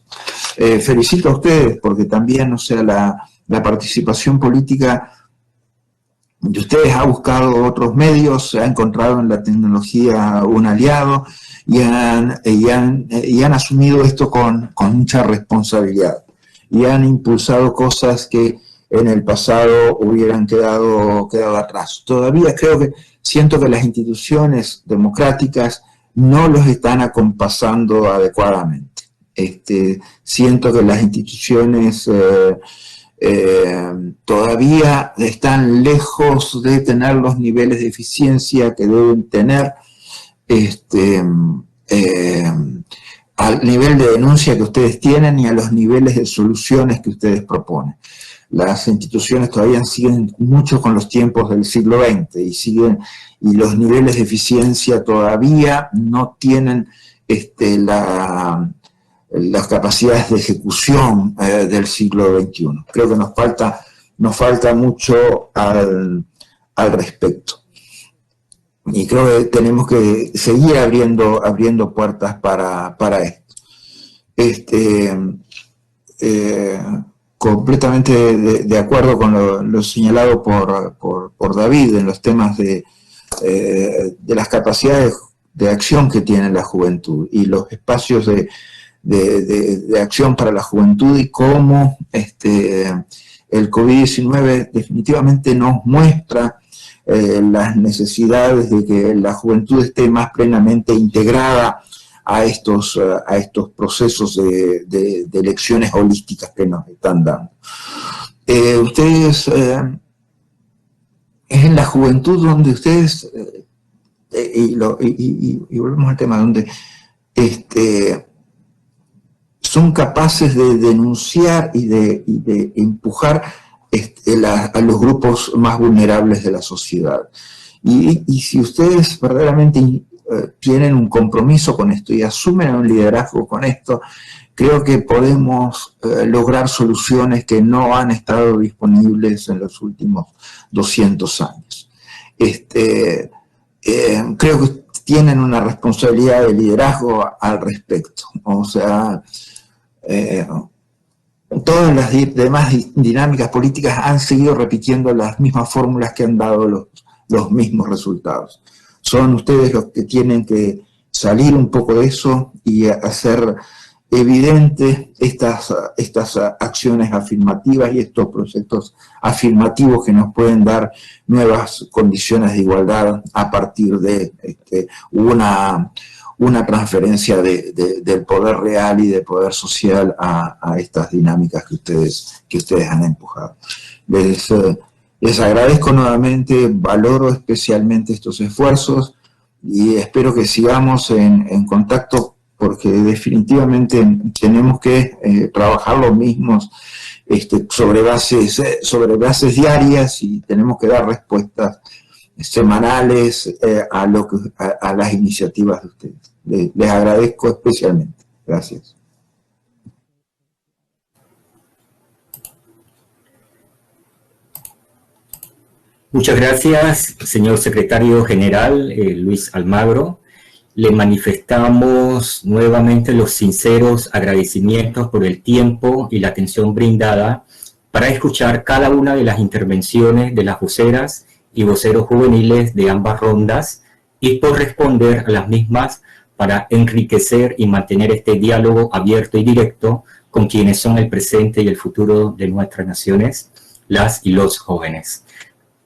Felicito a ustedes porque también, o sea, la participación política de ustedes ha buscado otros medios, ha encontrado en la tecnología un aliado, y han asumido esto con mucha responsabilidad, y han impulsado cosas que en el pasado hubieran quedado atrás. Todavía siento que las instituciones democráticas no los están acompasando adecuadamente. Siento que las instituciones todavía están lejos de tener los niveles de eficiencia que deben tener, al nivel de denuncia que ustedes tienen y a los niveles de soluciones que ustedes proponen. Las instituciones todavía siguen mucho con los tiempos del siglo XX y los niveles de eficiencia todavía no tienen las capacidades de ejecución del siglo XXI. Creo que nos falta mucho al respecto. Y creo que tenemos que seguir abriendo puertas para esto. completamente de acuerdo con lo señalado por David en los temas de las capacidades de acción que tiene la juventud y los espacios de acción para la juventud y cómo el COVID-19 definitivamente nos muestra las necesidades de que la juventud esté más plenamente integrada a estos procesos de elecciones holísticas que nos están dando. Ustedes, es en la juventud donde ustedes, y volvemos al tema, donde son capaces de denunciar y de empujar a los grupos más vulnerables de la sociedad. Y si ustedes verdaderamente tienen un compromiso con esto y asumen un liderazgo con esto, creo que podemos lograr soluciones que no han estado disponibles en los últimos 200 años. Creo que tienen una responsabilidad de liderazgo al respecto. O sea, todas las demás dinámicas políticas han seguido repitiendo las mismas fórmulas que han dado los mismos resultados. Son ustedes los que tienen que salir un poco de eso y hacer evidente estas acciones afirmativas y estos proyectos afirmativos que nos pueden dar nuevas condiciones de igualdad a partir de una transferencia del poder real y del poder social a estas dinámicas que ustedes han empujado. Les agradezco nuevamente, valoro especialmente estos esfuerzos y espero que sigamos en contacto porque definitivamente tenemos que trabajar los mismos sobre bases diarias y tenemos que dar respuestas semanales a las iniciativas de ustedes. Les agradezco especialmente. Gracias. Muchas gracias, señor secretario general Luis Almagro. Le manifestamos nuevamente los sinceros agradecimientos por el tiempo y la atención brindada para escuchar cada una de las intervenciones de las voceras y voceros juveniles de ambas rondas y por responder a las mismas para enriquecer y mantener este diálogo abierto y directo con quienes son el presente y el futuro de nuestras naciones, las y los jóvenes.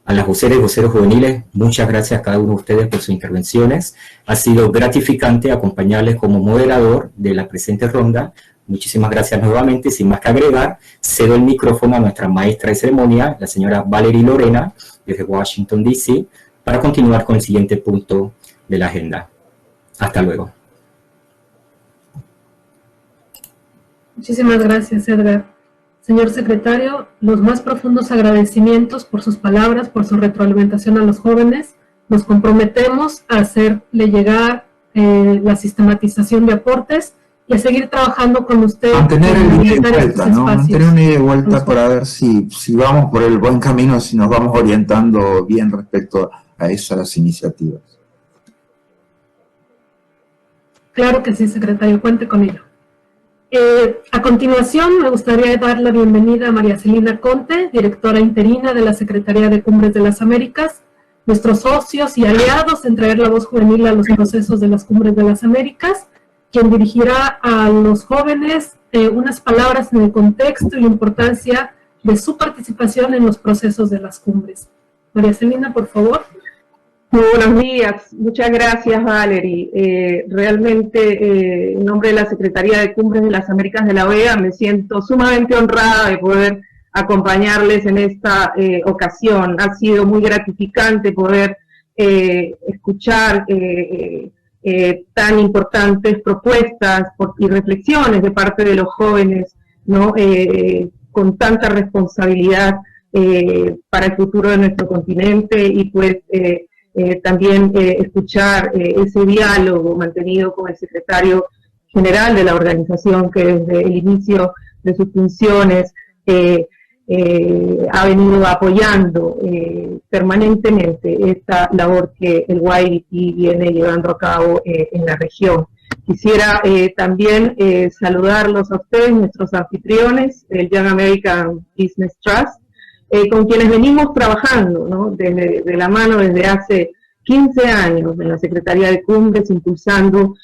A las voceras y voceros juveniles, muchas gracias a cada uno de ustedes por sus intervenciones. Ha sido gratificante acompañarles como moderador de la presente ronda. Muchísimas gracias nuevamente. Sin más que agregar, cedo el micrófono a nuestra maestra de ceremonia, la señora Valerie Lorena, desde Washington, D.C., para continuar con el siguiente punto de la agenda. Hasta luego. Muchísimas gracias, Edgar. Señor secretario, los más profundos agradecimientos por sus palabras, por su retroalimentación a los jóvenes. Nos comprometemos a hacerle llegar la sistematización de aportes y a seguir trabajando con usted. Mantener el ida y vuelta, ¿no? Mantener un ida y vuelta para ver si vamos por el buen camino, si nos vamos orientando bien respecto a esas iniciativas. Claro que sí, secretario, cuente con ello. A continuación, me gustaría dar la bienvenida a María Celina Conte, directora interina de la Secretaría de Cumbres de las Américas, nuestros socios y aliados en traer la voz juvenil a los procesos de las Cumbres de las Américas, quien dirigirá a los jóvenes unas palabras en el contexto y la importancia de su participación en los procesos de las cumbres. María Celina, por favor. Muy buenos días, muchas gracias Valerie. Realmente en nombre de la Secretaría de Cumbres de las Américas de la OEA me siento sumamente honrada de poder acompañarles en esta ocasión. Ha sido muy gratificante poder escuchar tan importantes propuestas y reflexiones de parte de los jóvenes, ¿no? Con tanta responsabilidad para el futuro de nuestro continente y pues también escuchar ese diálogo mantenido con el secretario general de la organización que desde el inicio de sus funciones ha venido apoyando permanentemente esta labor que el YBT viene llevando a cabo en la región. Quisiera también saludarlos a ustedes, nuestros anfitriones, el Young American Business Trust, con quienes venimos trabajando, ¿no? de la mano desde hace 15 años en la Secretaría de Cumbres, impulsando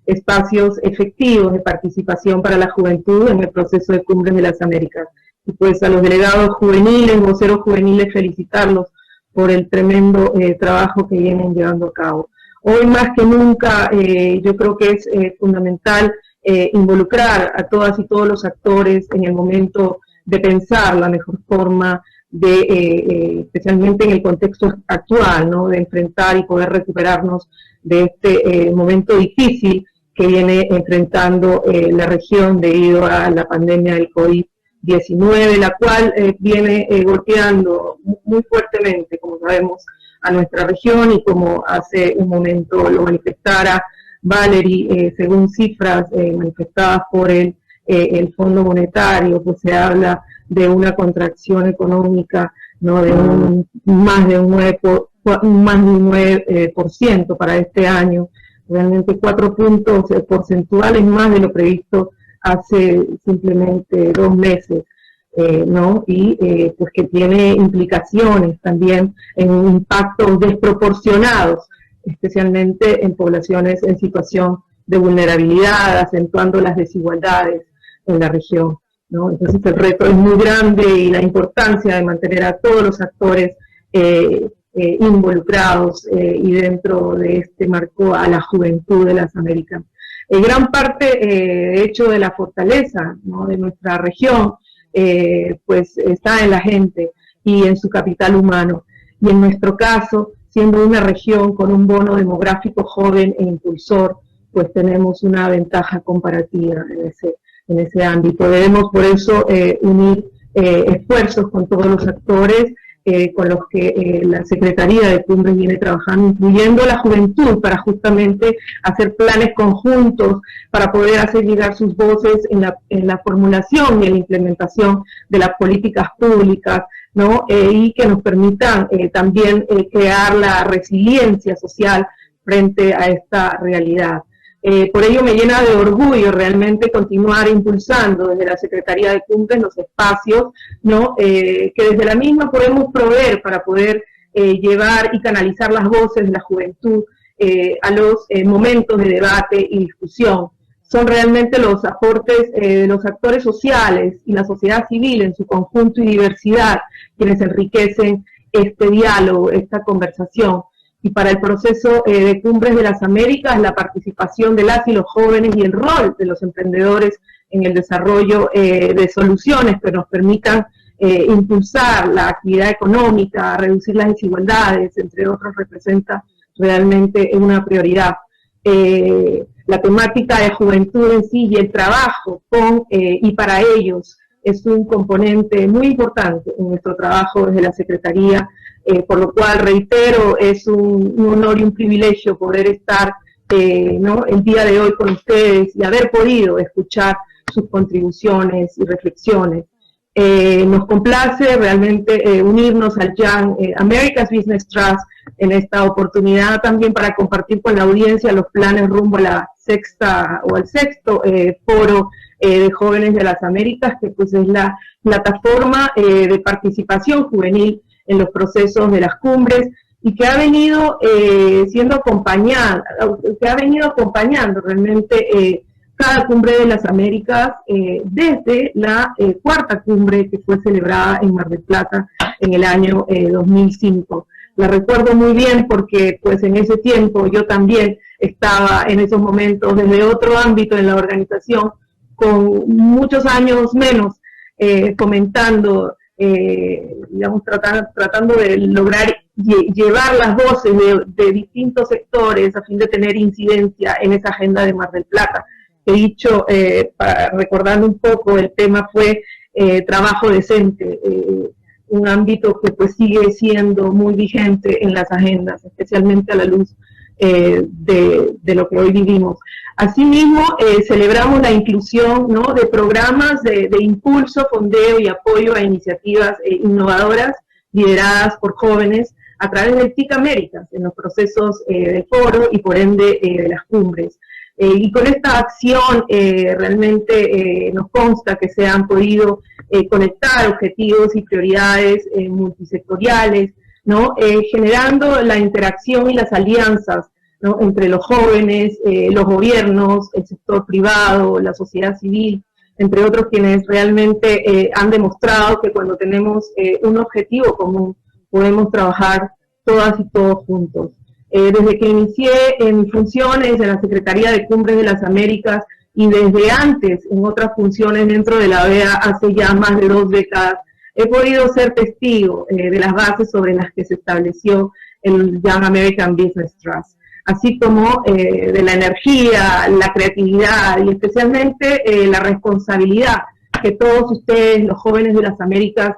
espacios efectivos de participación para la juventud en el proceso de Cumbres de las Américas. Y pues a los delegados juveniles, voceros juveniles, felicitarlos por el tremendo trabajo que vienen llevando a cabo. Hoy más que nunca yo creo que es fundamental involucrar a todas y todos los actores en el momento de pensar la mejor forma de, especialmente en el contexto actual, ¿no? De enfrentar y poder recuperarnos de este momento difícil que viene enfrentando la región debido a la pandemia del COVID-19, la cual viene golpeando muy fuertemente, como sabemos, a nuestra región, y como hace un momento lo manifestara Valerie, según cifras manifestadas por el Fondo Monetario, pues se habla de una contracción económica, ¿no? De más de un 9% para este año, realmente 4 puntos porcentuales más de lo previsto hace simplemente 2 meses. ¿No? Y pues que tiene implicaciones también en impactos desproporcionados, especialmente en poblaciones en situación de vulnerabilidad, acentuando las desigualdades en la región, ¿no? Entonces el reto es muy grande, y la importancia de mantener a todos los actores involucrados y dentro de este marco a la juventud de las Américas. Gran parte, de hecho, de la fortaleza, ¿no? De nuestra región pues está en la gente y en su capital humano, y en nuestro caso, siendo una región con un bono demográfico joven e impulsor, pues tenemos una ventaja comparativa en ese ámbito. Debemos por eso unir esfuerzos con todos los actores con los que la Secretaría de Cumbres viene trabajando, incluyendo la juventud, para justamente hacer planes conjuntos, para poder hacer llegar sus voces en la formulación y en la implementación de las políticas públicas, ¿no? Y que nos permitan también crear la resiliencia social frente a esta realidad. Por ello me llena de orgullo realmente continuar impulsando desde la Secretaría de Cumbres los espacios, ¿no? Que desde la misma podemos proveer para poder llevar y canalizar las voces de la juventud a los momentos de debate y discusión. Son realmente los aportes de los actores sociales y la sociedad civil en su conjunto y diversidad quienes enriquecen este diálogo, esta conversación. Y para el proceso de Cumbres de las Américas, la participación de las y los jóvenes y el rol de los emprendedores en el desarrollo de soluciones que nos permitan impulsar la actividad económica, reducir las desigualdades, entre otros, representa realmente una prioridad. La temática de juventud en sí y el trabajo con y para ellos es un componente muy importante en nuestro trabajo desde la Secretaría, por lo cual, reitero, es un honor y un privilegio poder estar ¿no? el día de hoy con ustedes y haber podido escuchar sus contribuciones y reflexiones. Nos complace realmente unirnos al Young America's Business Trust en esta oportunidad también para compartir con la audiencia los planes rumbo a la al sexto foro de Jóvenes de las Américas, que pues es la plataforma de participación juvenil en los procesos de las cumbres, y que ha venido siendo acompañada, que ha venido acompañando realmente cada cumbre de las Américas desde la cuarta cumbre que fue celebrada en Mar del Plata en el año 2005. La recuerdo muy bien porque pues en ese tiempo yo también estaba en esos momentos desde otro ámbito en la organización, con muchos años menos, comentando, digamos, tratando de lograr llevar las voces de distintos sectores a fin de tener incidencia en esa agenda de Mar del Plata. He dicho, recordando un poco, el tema fue trabajo decente, un ámbito que pues sigue siendo muy vigente en las agendas, especialmente a la luz de lo que hoy vivimos. Asimismo, celebramos la inclusión, ¿no?, de programas de impulso, fondeo y apoyo a iniciativas innovadoras lideradas por jóvenes a través del TIC Américas en los procesos de foro y por ende de las cumbres. Y con esta acción realmente nos consta que se han podido conectar objetivos y prioridades multisectoriales, ¿no? Generando la interacción y las alianzas, ¿no? Entre los jóvenes, los gobiernos, el sector privado, la sociedad civil, entre otros quienes realmente han demostrado que cuando tenemos un objetivo común podemos trabajar todas y todos juntos. Desde que inicié mis funciones en la Secretaría de Cumbres de las Américas y desde antes en otras funciones dentro de la OEA hace ya más de 2 décadas, he podido ser testigo de las bases sobre las que se estableció el Young American Business Trust, así como de la energía, la creatividad y especialmente la responsabilidad que todos ustedes, los jóvenes de las Américas,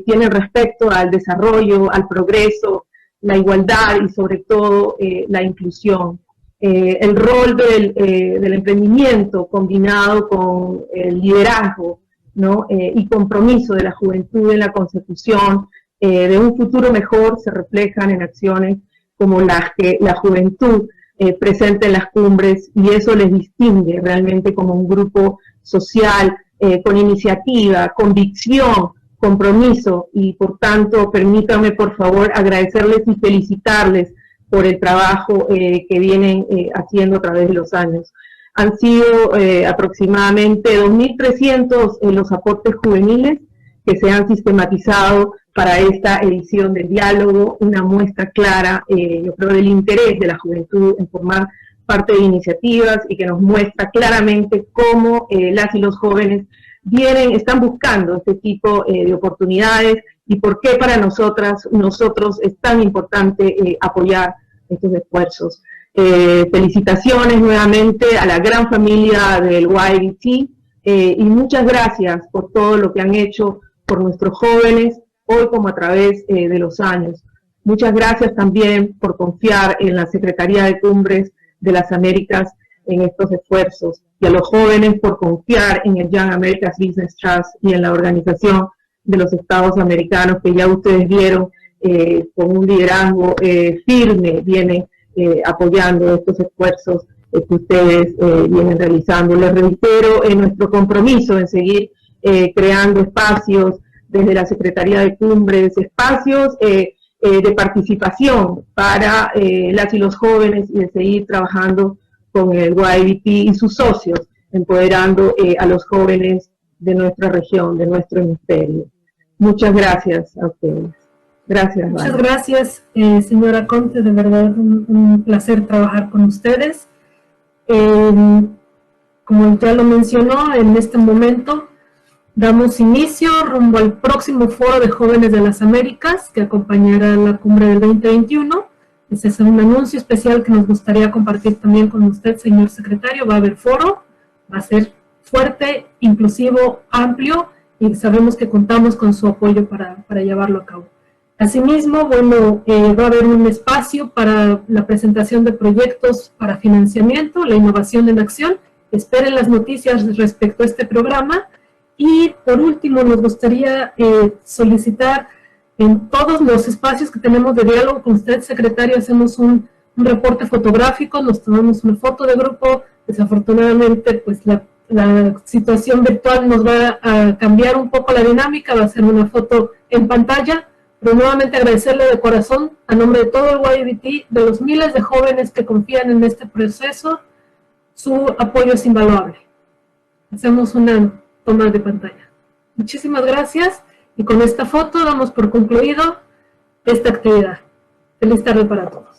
tienen respecto al desarrollo, al progreso, la igualdad y sobre todo la inclusión. El rol del emprendimiento combinado con el liderazgo, ¿no? Y compromiso de la juventud en la consecución de un futuro mejor se reflejan en acciones como las que la juventud presenta en las cumbres, y eso les distingue realmente como un grupo social con iniciativa, convicción, compromiso, y por tanto permítanme por favor agradecerles y felicitarles por el trabajo que vienen haciendo a través de los años. Han sido aproximadamente 2.300 los aportes juveniles que se han sistematizado para esta edición del diálogo, una muestra clara, yo creo, del interés de la juventud en formar parte de iniciativas y que nos muestra claramente cómo las y los jóvenes están buscando este tipo de oportunidades y por qué para nosotros es tan importante apoyar estos esfuerzos. Felicitaciones nuevamente a la gran familia del YBT y muchas gracias por todo lo que han hecho por nuestros jóvenes, hoy como a través de los años. Muchas gracias también por confiar en la Secretaría de Cumbres de las Américas en estos esfuerzos, y a los jóvenes por confiar en el Young America's Business Trust y en la Organización de los Estados Americanos, que ya ustedes vieron con un liderazgo firme viene apoyando estos esfuerzos que ustedes vienen realizando. Les reitero nuestro compromiso en seguir creando espacios desde la Secretaría de Cumbres, espacios de participación para las y los jóvenes, y de seguir trabajando con el YBT y sus socios, empoderando a los jóvenes de nuestra región, de nuestro hemisferio. Muchas gracias a ustedes. Gracias. Muchas gracias, señora Conte, de verdad un placer trabajar con ustedes. Como ya lo mencionó, en este momento damos inicio rumbo al próximo Foro de Jóvenes de las Américas, que acompañará la cumbre del 2021. Ese es un anuncio especial que nos gustaría compartir también con usted, señor secretario. Va a haber foro, va a ser fuerte, inclusivo, amplio, y sabemos que contamos con su apoyo para llevarlo a cabo. Asimismo, bueno, va a haber un espacio para la presentación de proyectos para financiamiento, la innovación en acción. Esperen las noticias respecto a este programa. Y por último, nos gustaría solicitar en todos los espacios que tenemos de diálogo con usted, secretario, hacemos un reporte fotográfico, nos tomamos una foto de grupo. Desafortunadamente, pues la situación virtual nos va a cambiar un poco la dinámica, va a ser una foto en pantalla, pero nuevamente agradecerle de corazón, a nombre de todo el YBT, de los miles de jóvenes que confían en este proceso, su apoyo es invaluable. Hacemos una toma de pantalla. Muchísimas gracias, y con esta foto damos por concluido esta actividad. Feliz tarde para todos.